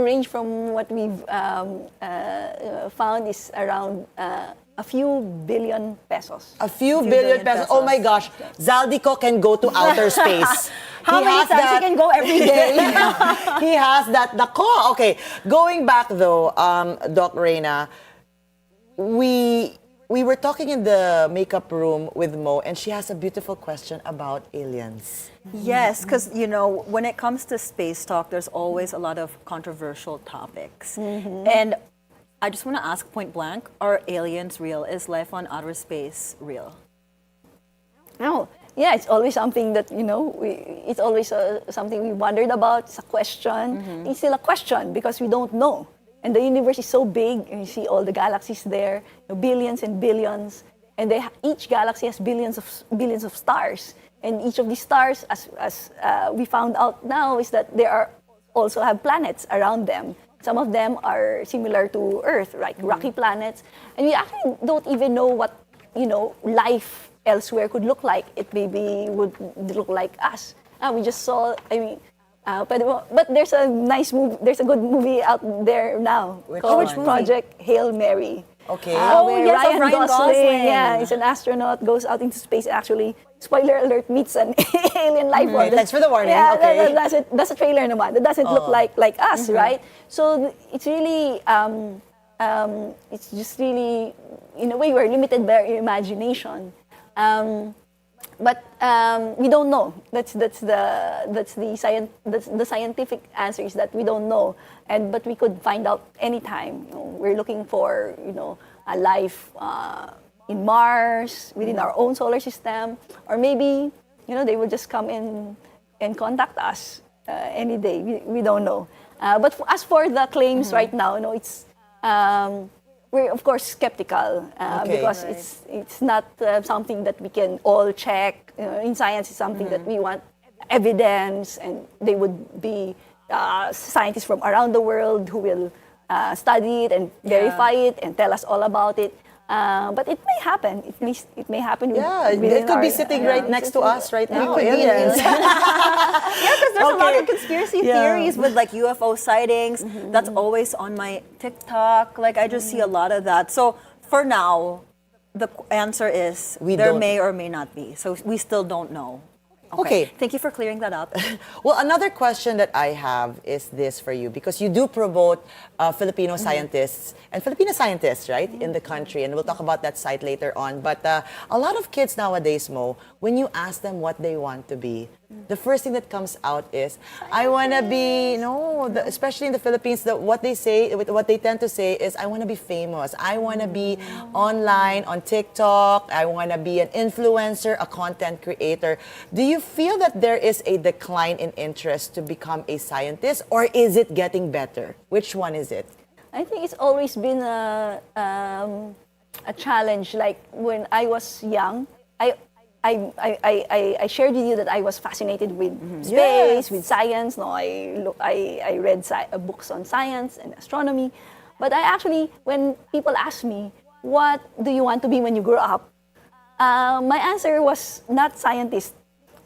range from what we've found is around a few billion pesos. A few billion pesos. Oh my gosh, Zaldico can go to outer space. How many times he can go every day? He has that. Nako. Okay, going back though, Doc Reina, we were talking in the makeup room with Mo, and she has a beautiful question about aliens. Yes, because, when it comes to space talk, there's always a lot of controversial topics. And I just want to ask point blank, are aliens real? Is life on outer space real? No. Yeah, it's always something that, it's always something we wondered about. It's a question. It's still a question because we don't know. And the universe is so big, and you see all the galaxies there, billions and billions. And each galaxy has billions of stars. And each of these stars, as we found out now, is that there also have planets around them. Some of them are similar to Earth, right? Rocky planets. And we actually don't even know what, life elsewhere could look like. It maybe would look like us. We just saw, but there's a nice movie, there's a good movie out there now called Project Hail Mary. Okay. Ryan Gosling. Yeah, he's an astronaut, goes out into space, actually, spoiler alert, meets an alien life form. Thanks for the warning. Yeah, okay. That's a trailer naman. That doesn't look like us, right? So it's really, it's just really, in a way, we're limited by our imagination. But we don't know. That's the scientific answer is that we don't know. But we could find out anytime. We're looking for a life in Mars, within our own solar system, or maybe they will just come in and contact us any day. We don't know. But as for the claims right now, it's. We're of course skeptical because it's not something that we can all check. In science, it's something that we want evidence, and they would be scientists from around the world who will study it and verify it and tell us all about it. But it may happen. At least it may happen. It could be sitting right next to us right now. Aliens. Because there's a lot of conspiracy theories with UFO sightings. That's always on my TikTok. I just see a lot of that. So for now, the answer is there may or may not be. So we still don't know. Okay. Thank you for clearing that up. Well, another question that I have is this for you, because you do promote Filipino scientists and Filipino scientists, right, in the country. And we'll talk about that site later on. But a lot of kids nowadays, Mo, when you ask them what they want to be, the first thing that comes out is, I want to be, especially in the Philippines, what they tend to say is, I want to be famous. I want to be online, on TikTok. I want to be an influencer, a content creator. Do you feel that there is a decline in interest to become a scientist, or is it getting better? Which one is it? I think it's always been a challenge. Like when I was young, I shared with you that I was fascinated with space, with science. I read books on science and astronomy. But I actually, when people ask me, what do you want to be when you grow up? My answer was not scientist.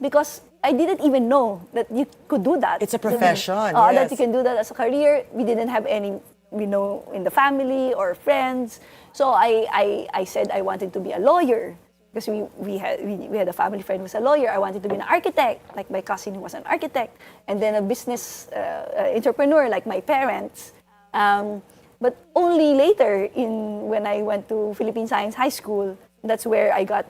Because I didn't even know that you could do that. It's a profession, That yes. you can do that as a career. We didn't have any, in the family or friends. So I said I wanted to be a lawyer because we had a family friend who was a lawyer. I wanted to be an architect, like my cousin who was an architect, and then a business entrepreneur like my parents. But only later, when I went to Philippine Science High School, that's where I got,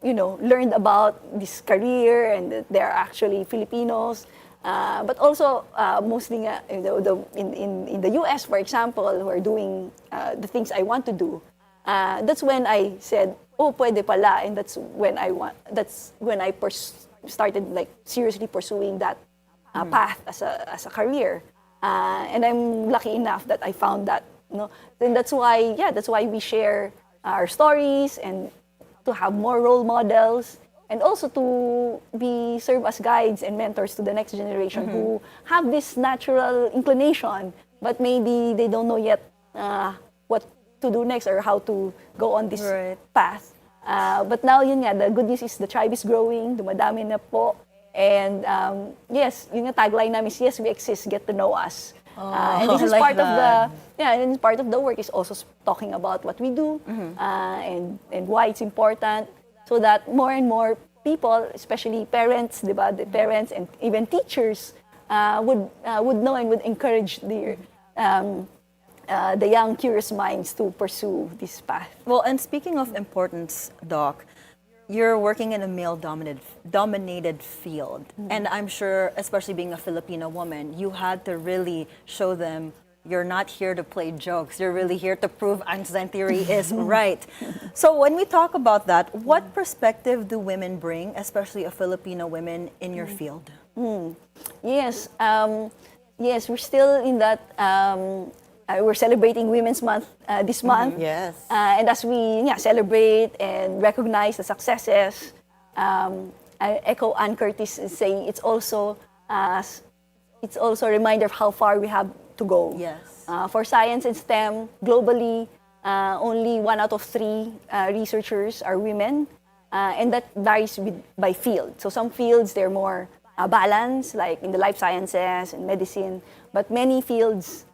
learned about this career and that there are actually Filipinos. But also, mostly in the US, for example, who are doing the things I want to do. That's when I said, oh, pwede pala. And that's when I started like seriously pursuing that path as a career. And I'm lucky enough that I found that. Then that's why we share our stories and to have more role models and also to serve as guides and mentors to the next generation who have this natural inclination, but maybe they don't know yet what to do next or how to go on this path. But now, the good news is the tribe is growing, dumadami na po. And yes, yung tagline namin is, yes, we exist, get to know us. And this is part of the work is also talking about what we do and why it's important, so that more and more people, especially parents, the parents and even teachers, would know and would encourage the young curious minds to pursue this path. Well, and speaking of importance, Doc, you're working in a male-dominated field. And I'm sure, especially being a Filipino woman, you had to really show them you're not here to play jokes. You're really here to prove Einstein theory is right. So when we talk about that, what perspective do women bring, especially a Filipino women, in your field? Yes, we're still in that. We're celebrating Women's Month this month. Yes. And as we celebrate and recognize the successes, I echo Ann Curtis saying it's also a reminder of how far we have to go. Yes. For science and STEM, globally, only 1 out of 3 researchers are women, and that varies by field. So some fields, they're more balanced, like in the life sciences and medicine, but many fields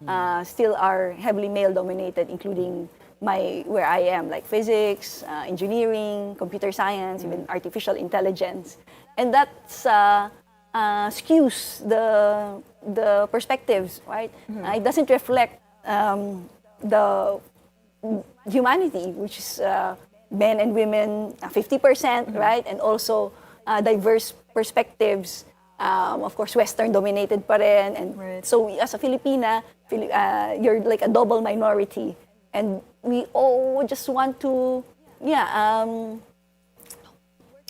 still are heavily male-dominated, including where I am, like physics, engineering, computer science, even artificial intelligence. And that skews the perspectives, right? It doesn't reflect the humanity, which is men and women, 50%, right? And also diverse perspectives. Of course, Western-dominated pa rin. And so as a Filipina, you're like a double minority. And we all just want to,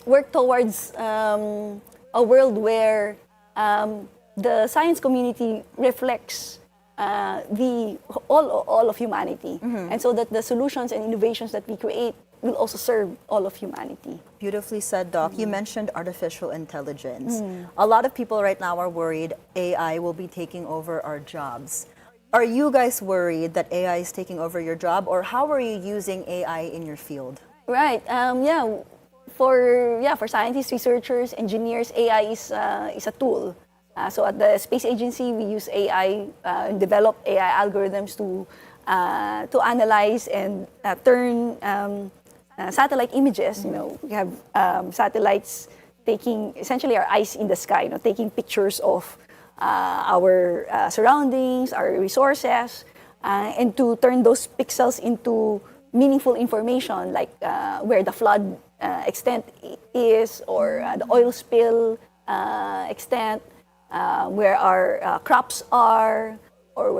work towards a world where the science community reflects all of humanity. And so that the solutions and innovations that we create will also serve all of humanity. Beautifully said, Doc. You mentioned artificial intelligence. A lot of people right now are worried AI will be taking over our jobs. Are you guys worried that AI is taking over your job, or how are you using AI in your field? Right. For scientists, researchers, engineers, AI is a tool. So at the Space Agency, we use AI and develop AI algorithms to analyze and turn satellite images. We have satellites taking essentially our eyes in the sky, taking pictures of our surroundings, our resources, and to turn those pixels into meaningful information, like where the flood extent is, or the oil spill extent, where our crops are, or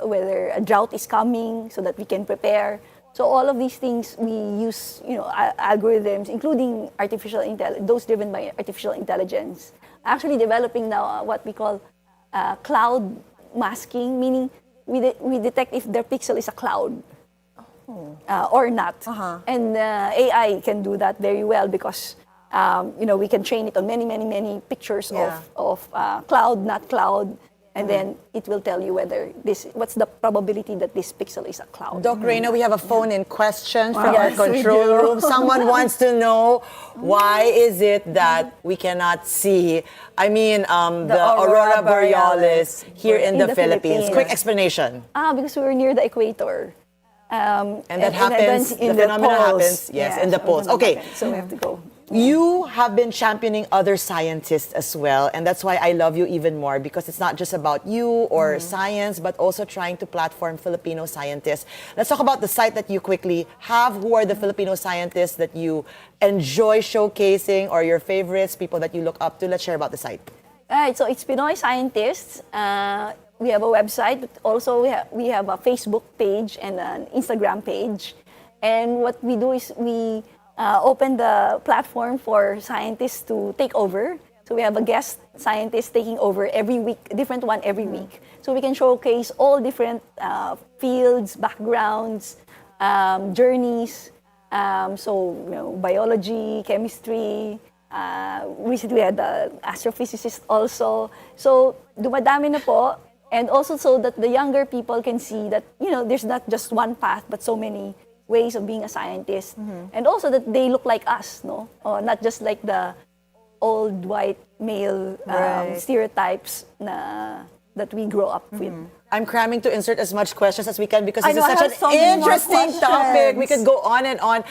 whether a drought is coming, so that we can prepare. So all of these things we use, algorithms, including artificial intelligence, those driven by artificial intelligence. Actually developing now what we call cloud masking, meaning we detect if their pixel is a cloud or not. And AI can do that very well because we can train it on many pictures of cloud, not cloud, And then it will tell you what's the probability that this pixel is a cloud. Doc Reina, we have a phone-in question from Yes, our we control do. room. Someone wants to know why is it that we cannot see, the Aurora Borealis here in the Philippines. Quick explanation. Because we're near the equator. And that happens, the phenomenon happens, in the poles. Okay. So we have to go. You have been championing other scientists as well, and that's why I love you even more, because it's not just about you or science, but also trying to platform Filipino scientists. Let's talk about the site that you quickly have. Who are the Filipino scientists that you enjoy showcasing, or your favorites, people that you look up to? Let's share about the site. All right, so it's Pinoy Scientists. We have a website, but also we have a Facebook page and an Instagram page. And what we do is we open the platform for scientists to take over. So we have a guest scientist taking over every week, different one every week. So we can showcase all different fields, backgrounds, journeys. Biology, chemistry. Recently we had the astrophysicist also. So dumadami na po. And also so that the younger people can see that, there's not just one path, but so many ways of being a scientist. And also that they look like us, no? Or not just like the old white male stereotypes that we grow up with. I'm cramming to insert as much questions as we can because I this know, is I have such so an many more interesting topic. We questions. could go on and on.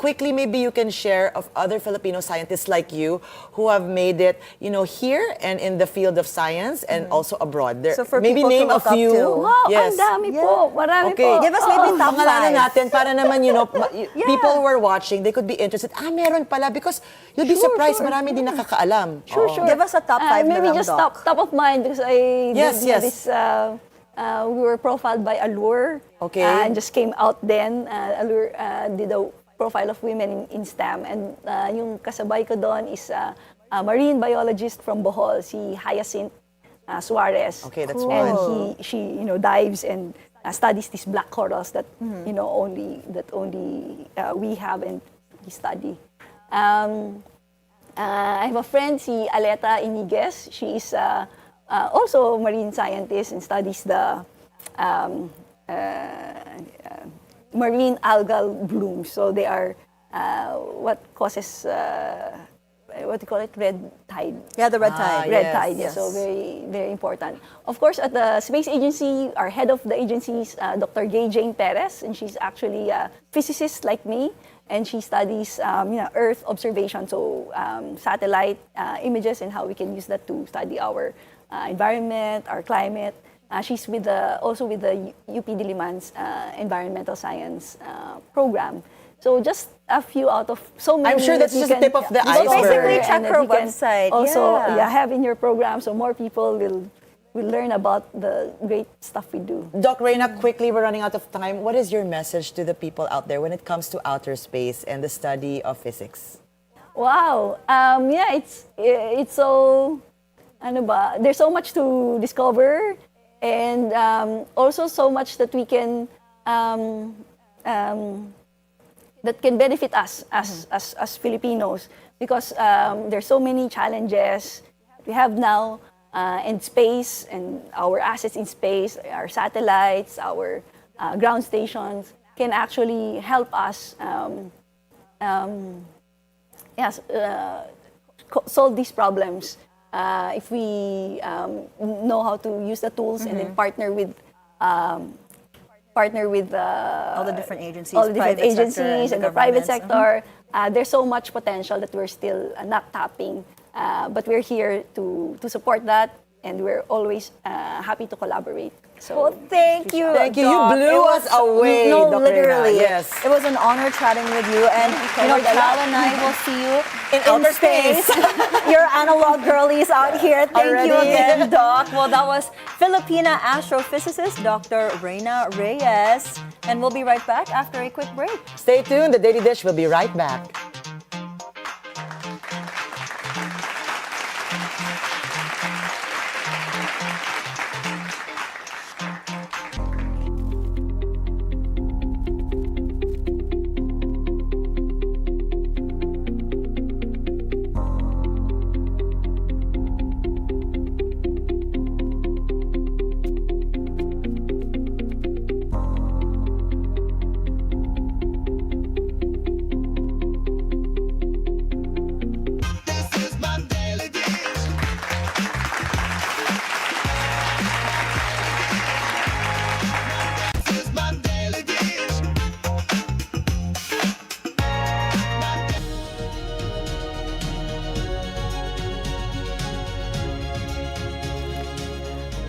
Quickly, maybe you can share of other Filipino scientists like you who have made it, here and in the field of science and also abroad. So for maybe people to name a look up few. to. Wow, Yes. ang dami po. Marami Okay. po. Give us maybe top Pangalanan 5. natin para naman, people who are watching, they could be interested. Meron pala because you'll be surprised, marami din nakakaalam. Sure. Give us a top 5 na maybe lang, just Doc. top of mind because I Yes, did yes. this. We were profiled by Allure. Okay. And just came out then. Allure did a profile of women in STEM. And yung kasabay ko doon is a marine biologist from Bohol, si Hyacinth Suarez. Okay, that's And she dives and studies these black corals that only we have and we study. I have a friend, si Aleta Iniguez. She is also a marine scientist and studies the marine algal blooms. So they are what causes what do you call it? Red tide. Yeah, the red tide. Red tide, yes. So very, very important. Of course, at the Space Agency, our head of the agency is Dr. Gay Jane Perez, and she's actually a physicist like me, and she studies Earth observation, so satellite images and how we can use that to study our environment, our climate. She's also with the UP Diliman's environmental science program. So just a few out of so many. I'm sure that's that you just the tip of the iceberg. Basically, check and that her you can website. Also, Yeah. have in your program so more people will learn about the great stuff we do. Doc Reina, quickly, we're running out of time. What is your message to the people out there when it comes to outer space and the study of physics? Wow. It's so, there's so much to discover and also so much that we can, that can benefit us as Filipinos because there's so many challenges we have now in space and our assets in space, our satellites, our ground stations can actually help us solve these problems if we know how to use the tools and then partner with all the different agencies, all the different private sector agencies and the private sector. There's so much potential that we're still not tapping, but we're here to support that, and we're always happy to collaborate. So Well, thank you. Thank you. Doc. You blew It us away, No, Dr. literally. Reina. Yes. It was an honor chatting with you. And Chal and I will see you In outer space. Your analog girlies out here. Thank you Already. again, Doc. Well, that was Filipina astrophysicist Dr. Reinabelle Reyes. And we'll be right back after a quick break. Stay tuned. The Daily Dish will be right back.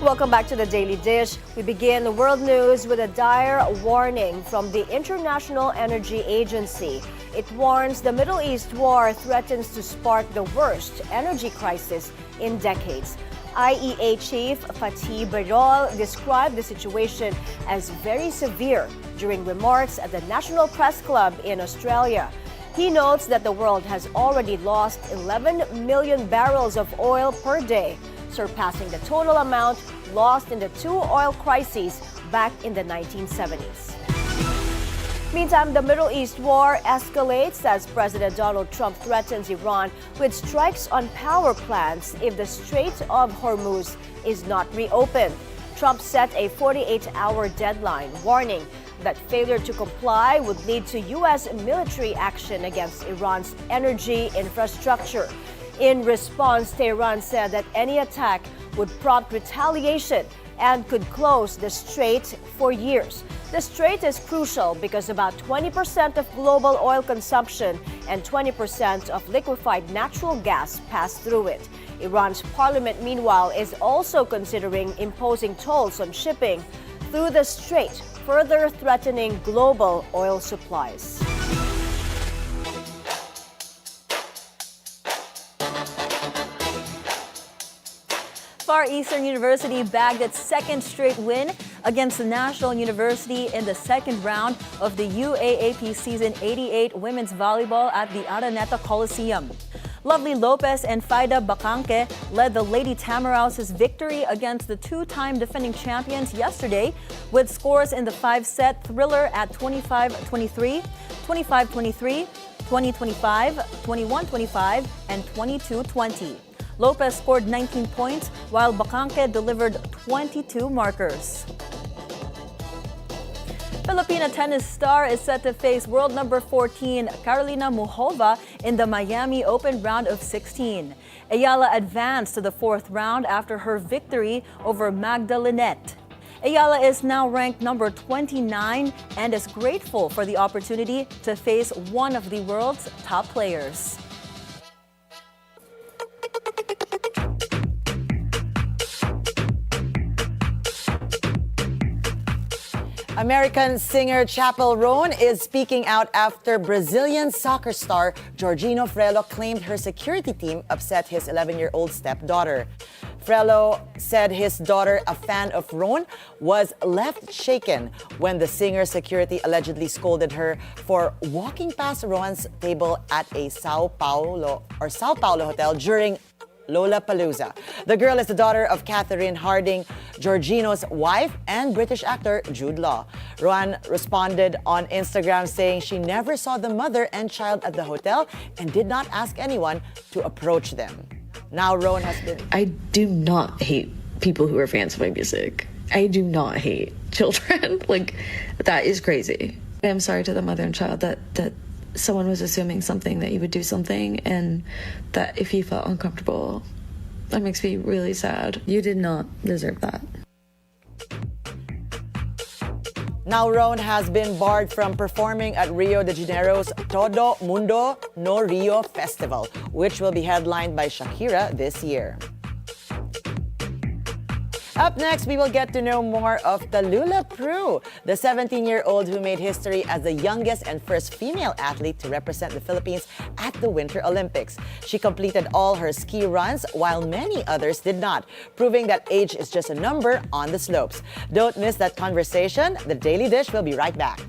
Welcome back to the Daily Dish. We begin the world news with a dire warning from the International Energy Agency. It warns the Middle East war threatens to spark the worst energy crisis in decades. IEA Chief Fatih Birol described the situation as very severe during remarks at the National Press Club in Australia. He notes that the world has already lost 11 million barrels of oil per day, surpassing the total amount lost in the two oil crises back in the 1970s. Meantime, the Middle East war escalates as President Donald Trump threatens Iran with strikes on power plants if the Strait of Hormuz is not reopened. Trump set a 48-hour deadline, warning that failure to comply would lead to U.S. military action against Iran's energy infrastructure. In response, Tehran said that any attack would prompt retaliation and could close the strait for years. The strait is crucial because about 20% of global oil consumption and 20% of liquefied natural gas pass through it. Iran's parliament, meanwhile, is also considering imposing tolls on shipping through the strait, further threatening global oil supplies. Far Eastern University bagged its second straight win against the National University in the second round of the UAAP Season 88 Women's Volleyball at the Araneta Coliseum. Lovely Lopez and Faida Bacanque led the Lady Tamaraws' victory against the two-time defending champions yesterday with scores in the five-set thriller at 25-23, 25-23, 20-25, 21-25, and 22-20. Lopez scored 19 points, while Bacanque delivered 22 markers. Filipina tennis star is set to face world number 14 Carolina Muhova in the Miami Open round of 16. Ayala advanced to the fourth round after her victory over Magda Linette. Ayala is now ranked number 29 and is grateful for the opportunity to face one of the world's top players. American singer Chapel Roan is speaking out after Brazilian soccer star Jorginho Frello claimed her security team upset his 11-year-old stepdaughter. Frello said his daughter, a fan of Roan, was left shaken when the singer's security allegedly scolded her for walking past Roan's table at a Sao Paulo hotel during Lollapalooza. The girl is the daughter of Catherine Harding, Jorginho's wife, and British actor Jude Law. Roan responded on Instagram saying she never saw the mother and child at the hotel and did not ask anyone to approach them. Now Roan has been... I do not hate people who are fans of my music. I do not hate children. Like, that is crazy. I'm sorry to the mother and child that someone was assuming something, that you would do something, and that if you felt uncomfortable, that makes me really sad. You did not deserve that. Now Roan has been barred from performing at Rio de Janeiro's Todo Mundo no Rio Festival, which will be headlined by Shakira this year. Up next, we will get to know more of Tallulah Proulx, the 17-year-old who made history as the youngest and first female athlete to represent the Philippines at the Winter Olympics. She completed all her ski runs while many others did not, proving that age is just a number on the slopes. Don't miss that conversation. The Daily Dish will be right back.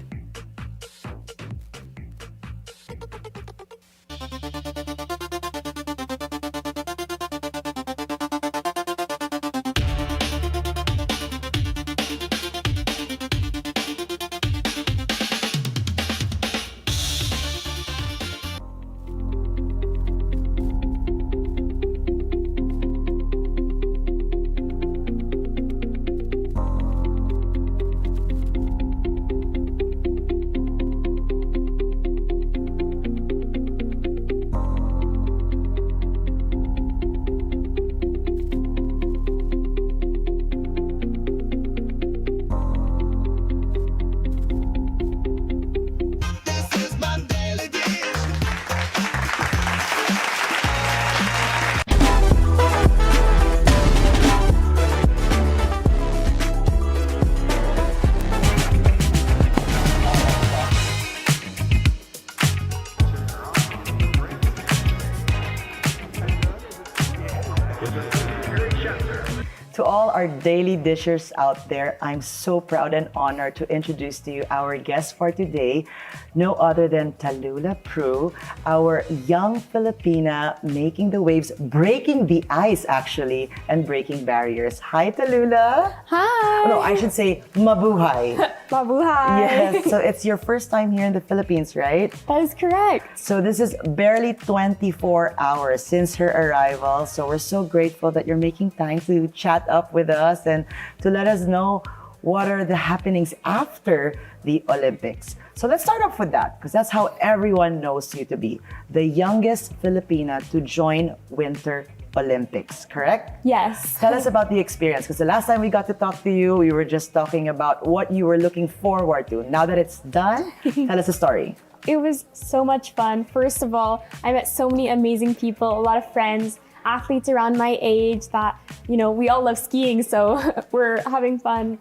our daily dishers out there, I'm so proud and honored to introduce to you our guest for today, no other than Tallulah Proulx, our young Filipina making the waves, breaking the ice actually, and breaking barriers. Hi, Tallulah. Hi. No, I should say mabuhay. Mabuhay. Yes, so it's your first time here in the Philippines, right? That is correct. So this is barely 24 hours since her arrival. So we're so grateful that you're making time to chat up with us and to let us know what are the happenings after the Olympics. So let's start off with that, because that's how everyone knows you to be. The youngest Filipina to join Winter Olympics, correct? Yes. Tell us about the experience, because the last time we got to talk to you, we were just talking about what you were looking forward to. Now that it's done, tell us a story. It was so much fun. First of all, I met so many amazing people, a lot of friends, athletes around my age that, you know, we all love skiing, so we're having fun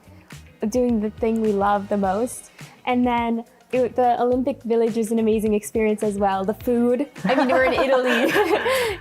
doing the thing we love the most. And then the Olympic Village was an amazing experience as well. The food, I mean, we're in Italy.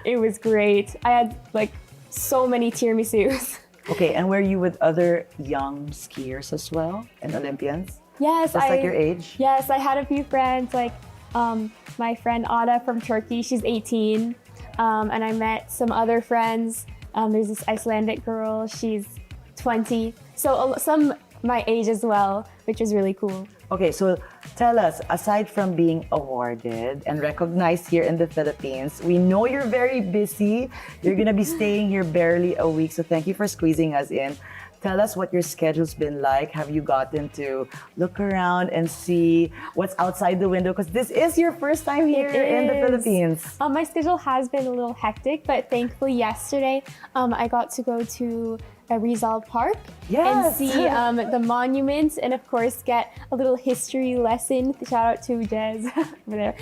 It was great. I had like so many tiramisus. Okay, and were you with other young skiers as well and Olympians? Yes. Just like your age? Yes, I had a few friends, like my friend Ada from Turkey, she's 18. And I met some other friends. There's this Icelandic girl, she's 20. So some my age as well, which was really cool. Okay, so tell us, aside from being awarded and recognized here in the Philippines, we know you're very busy. You're gonna be staying here barely a week, so thank you for squeezing us in. Tell us what your schedule's been like. Have you gotten to look around and see what's outside the window? Because this is your first time here in the Philippines. My schedule has been a little hectic, but thankfully yesterday I got to go to Rizal Park and see the monuments and of course get a little history lesson. Shout out to Jez over there.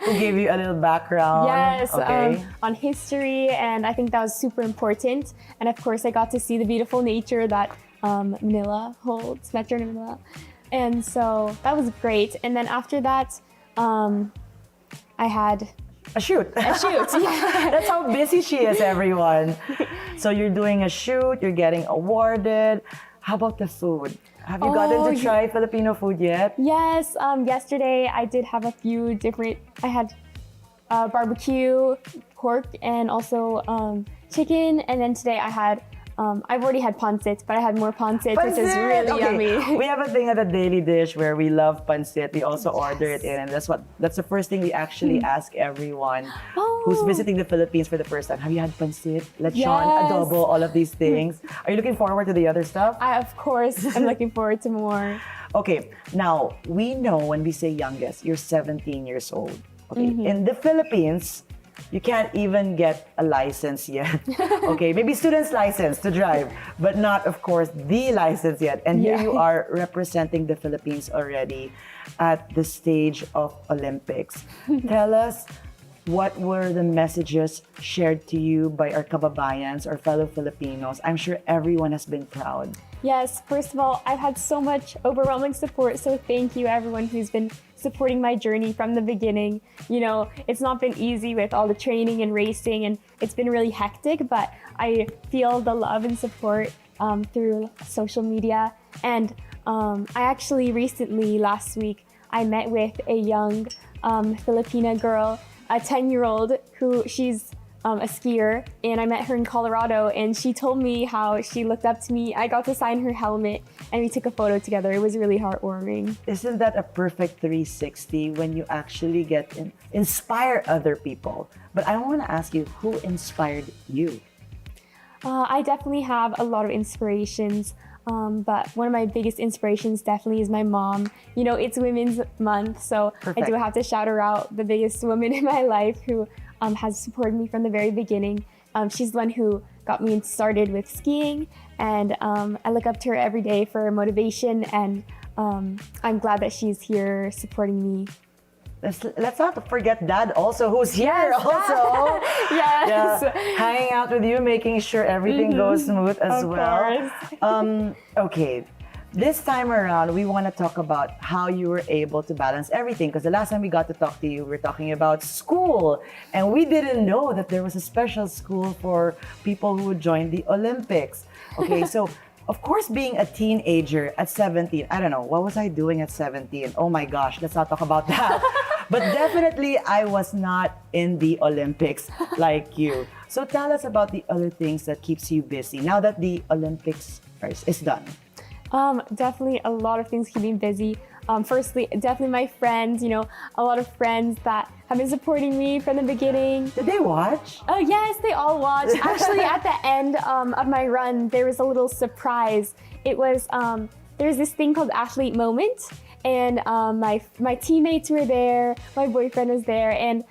Who gave you a little background. Yes, okay. On history, and I think that was super important. And of course I got to see the beautiful nature that Manila holds, Metro Manila. And so that was great. And then after that, I had a shoot. A shoot, yeah. That's how busy she is, everyone. So you're doing a shoot, you're getting awarded. How about the food? Have you gotten to try Filipino food yet? Yes, yesterday I did have a few different, I had barbecue, pork, and also chicken. And then today I had I've already had pancit, but I had more pancit, which is really yummy. We have a thing at the Daily Dish where we love pancit. We also order it in, and that's the first thing we actually ask everyone who's visiting the Philippines for the first time. Have you had pancit, lechon, adobo, all of these things? Are you looking forward to the other stuff? Of course, I'm looking forward to more. Okay, now we know when we say youngest, you're 17 years old. Okay, in the Philippines, you can't even get a license yet. Okay, maybe student's license to drive, but not, of course, the license yet. And here you are representing the Philippines already at the stage of Olympics. Tell us, what were the messages shared to you by our kababayans or fellow Filipinos? I'm sure everyone has been proud. Yes, first of all, I've had so much overwhelming support, so thank you everyone who's been supporting my journey from the beginning. You know, it's not been easy with all the training and racing, and it's been really hectic, but I feel the love and support through social media. And I actually recently, last week, I met with a young Filipina girl, a 10-year-old who she's a skier, and I met her in Colorado, and she told me how she looked up to me. I got to sign her helmet, and we took a photo together. It was really heartwarming. Isn't that a perfect 360 when you actually get inspire other people? But I want to ask you, who inspired you? I definitely have a lot of inspirations, but one of my biggest inspirations definitely is my mom. You know, it's Women's Month, so I do have to shout her out, the biggest woman in my life who has supported me from the very beginning. She's the one who got me started with skiing, and I look up to her every day for motivation, and I'm glad that she's here supporting me. Let's not forget Dad also, who's here also. Yes. Yeah. Hanging out with you, making sure everything goes smooth as well. Okay. This time around, we want to talk about how you were able to balance everything. Because the last time we got to talk to you, we were talking about school. And we didn't know that there was a special school for people who would join the Olympics. Okay, so of course, being a teenager at 17, I don't know, what was I doing at 17? Oh my gosh, let's not talk about that. But definitely, I was not in the Olympics like you. So tell us about the other things that keeps you busy now that the Olympics is done. Definitely a lot of things keep me busy. Firstly, definitely my friends, a lot of friends that have been supporting me from the beginning. Did they watch? Oh, yes, they all watched. Actually, at the end of my run, there was a little surprise. It was, there's this thing called Athlete Moment, and my teammates were there, my boyfriend was there, and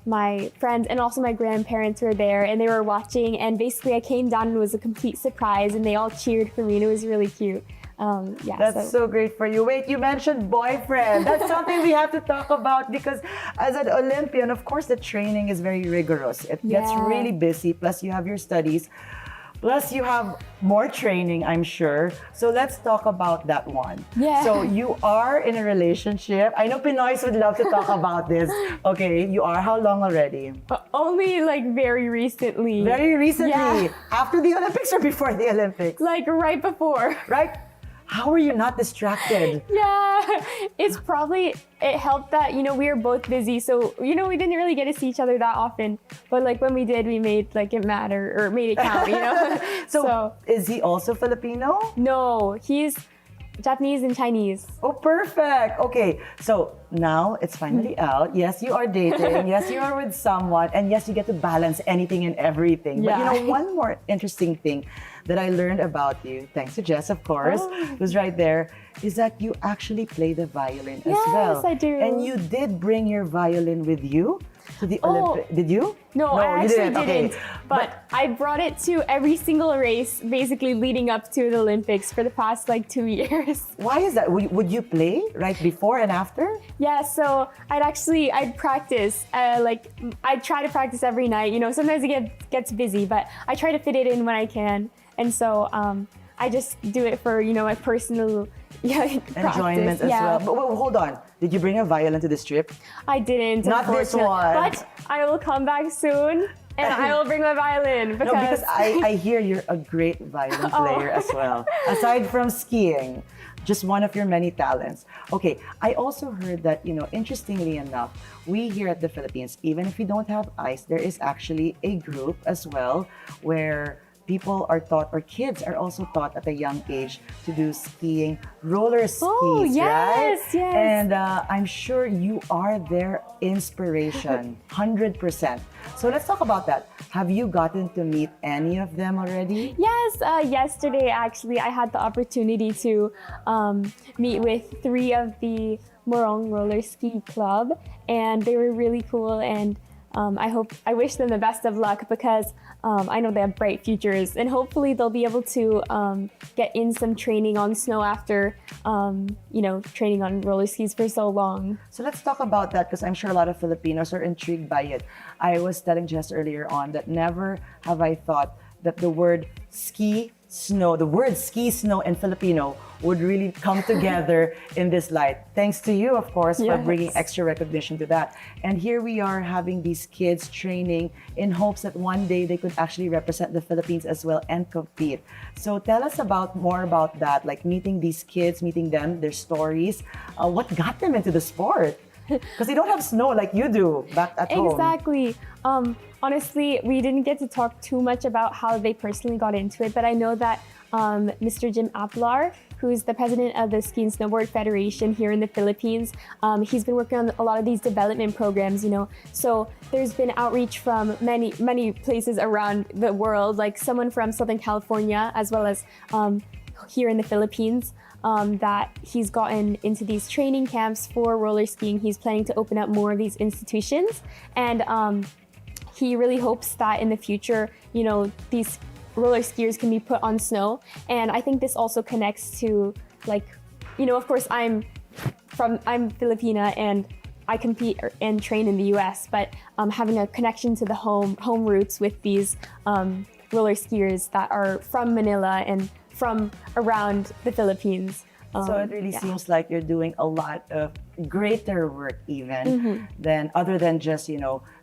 my friends and also my grandparents were there, and they were watching, and basically I came down and it was a complete surprise, and they all cheered for me, and it was really cute. That's so great for you. Wait, you mentioned boyfriend. That's something we have to talk about because as an Olympian, of course, the training is very rigorous. It gets really busy. Plus, you have your studies. Plus, you have more training, I'm sure. So let's talk about that one. Yeah. So you are in a relationship. I know Pinoys would love to talk about this. Okay, you are how long already? Only like very recently. Very recently? Yeah. After the Olympics or before the Olympics? Like right before. Right? How are you not distracted? Yeah, it helped that, we were both busy. So, we didn't really get to see each other that often. But like when we did, we made like it matter or made it count, So is he also Filipino? No, he's Japanese and Chinese. Oh, perfect. Okay, so now it's finally out. Yes, you are dating. Yes, you are with someone. And yes, you get to balance anything and everything. Yeah. But one more interesting thing that I learned about you, thanks to Jess, of course, who's right there, is that you actually play the violin as well. Yes, I do. And you did bring your violin with you to the Olympics. Did you? No, I you actually didn't. didn't. But I brought it to every single race, basically leading up to the Olympics for the past 2 years. Why is that? Would you play right before and after? Yeah, so I'd practice. I'd try to practice every night. Sometimes it gets busy, but I try to fit it in when I can. And so I just do it for, my personal enjoyment as well. But hold on. Did you bring a violin to this trip? I didn't. Not this one. But I will come back soon and I will bring my violin. Because I hear you're a great violin player as well. Aside from skiing, just one of your many talents. Okay, I also heard that, interestingly enough, we here at the Philippines, even if we don't have ice, there is actually a group as well where people are taught, or kids are also taught at a young age to do skiing, roller skis, yes, right? Yes. And I'm sure you are their inspiration, 100%. So let's talk about that. Have you gotten to meet any of them already? Yes, yesterday actually I had the opportunity to meet with 3 of the Morong Roller Ski Club, and they were really cool, and I wish them the best of luck because I know they have bright futures, and hopefully they'll be able to get in some training on snow after, training on roller skis for so long. So let's talk about that because I'm sure a lot of Filipinos are intrigued by it. I was telling Jess earlier on that never have I thought that the word ski, snow, and Filipino would really come together in this light. Thanks to you, of course, for bringing extra recognition to that. And here we are having these kids training in hopes that one day they could actually represent the Philippines as well and compete. So tell us more about that, like meeting these kids, meeting them, their stories. What got them into the sport? Because they don't have snow like you do back at home. Exactly. Honestly, we didn't get to talk too much about how they personally got into it, but I know that Mr. Jim Aplar, who's the president of the Ski and Snowboard Federation here in the Philippines, he's been working on a lot of these development programs, So there's been outreach from many places around the world, like someone from Southern California, as well as here in the Philippines, that he's gotten into these training camps for roller skiing. He's planning to open up more of these institutions, and he really hopes that in the future, these roller skiers can be put on snow. And I think this also connects to, of course, I'm Filipina and I compete and train in the US, but having a connection to the home roots with these roller skiers that are from Manila and from around the Philippines. So it really seems like you're doing a lot of greater work even than other than just,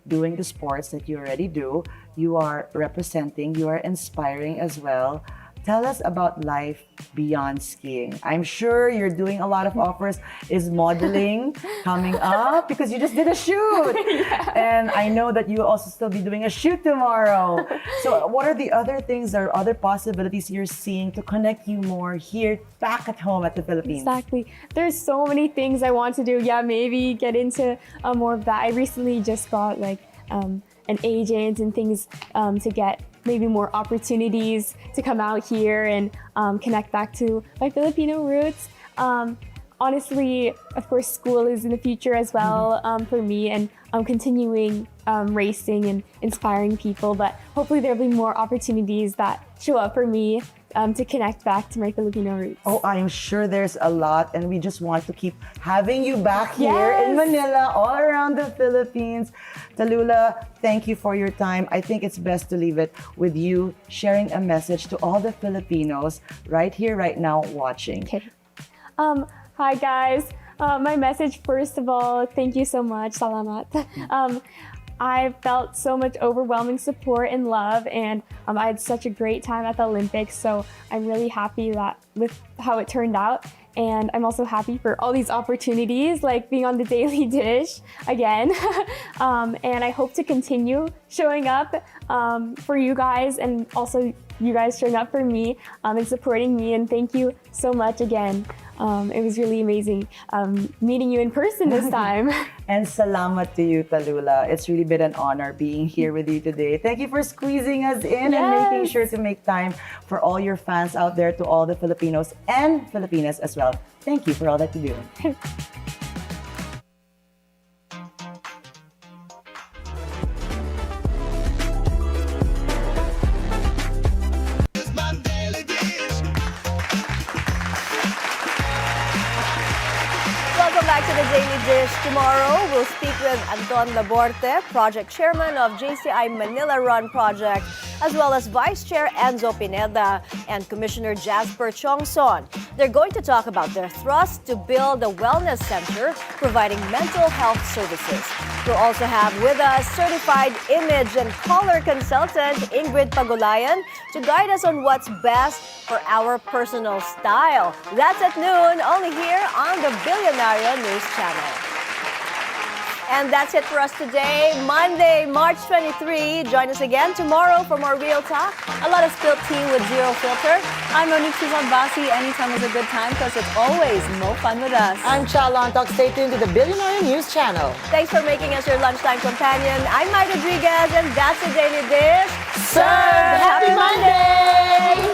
doing the sports that you already do. You are representing, you are inspiring as well Tell us about life beyond skiing. I'm sure you're doing a lot of offers. Is modeling coming up? Because you just did a shoot. Yeah. And I know that you'll also still be doing a shoot tomorrow. So what are the other things or other possibilities you're seeing to connect you more here back at home at the Philippines? Exactly. There's so many things I want to do. Yeah, maybe get into more of that. I recently just got like an agent and things to get maybe more opportunities to come out here and connect back to my Filipino roots. Honestly, of course, school is in the future as well for me, and continuing racing and inspiring people. But hopefully there'll be more opportunities that show up for me to connect back to my Filipino roots. Oh, I'm sure there's a lot, and we just want to keep having you back here in Manila, all around the Philippines. Tallulah, thank you for your time. I think it's best to leave it with you sharing a message to all the Filipinos right here, right now, watching. Okay. Hi, guys. My message, first of all, thank you so much. Salamat. I felt so much overwhelming support and love, and I had such a great time at the Olympics, so I'm really happy that with how it turned out. And I'm also happy for all these opportunities, like being on the Daily Dish again. And I hope to continue showing up for you guys, and also you guys showing up for me and supporting me. And thank you so much again. It was really amazing meeting you in person this time. And salamat to you, Tallulah. It's really been an honor being here with you today. Thank you for squeezing us in and making sure to make time for all your fans out there, to all the Filipinos and Filipinas as well. Thank you for all that you do. Welcome back to the Daily Dish. Tomorrow, we'll speak with Anton Laborte, Project Chairman of JCI Manila Run Project, as well as Vice Chair Enzo Pineda and Commissioner Jasper Chongson. They're going to talk about their thrust to build a wellness center providing mental health services. We'll also have with us certified image and color consultant Ingrid Pagulayan to guide us on what's best for our personal style. That's at noon, only here on the Bilyonaryo News Channel. And that's it for us today, Monday, March 23. Join us again tomorrow for more Real Talk. A lot of spilled tea with zero filter. I'm Monique Tuzon-Basi. Anytime is a good time because it's always more fun with us. I'm Chal Lontoc. Stay tuned to the Bilyonaryo News Channel. Thanks for making us your lunchtime companion. I'm Mai Rodriguez, and that's the Daily Dish. Served! Happy Monday!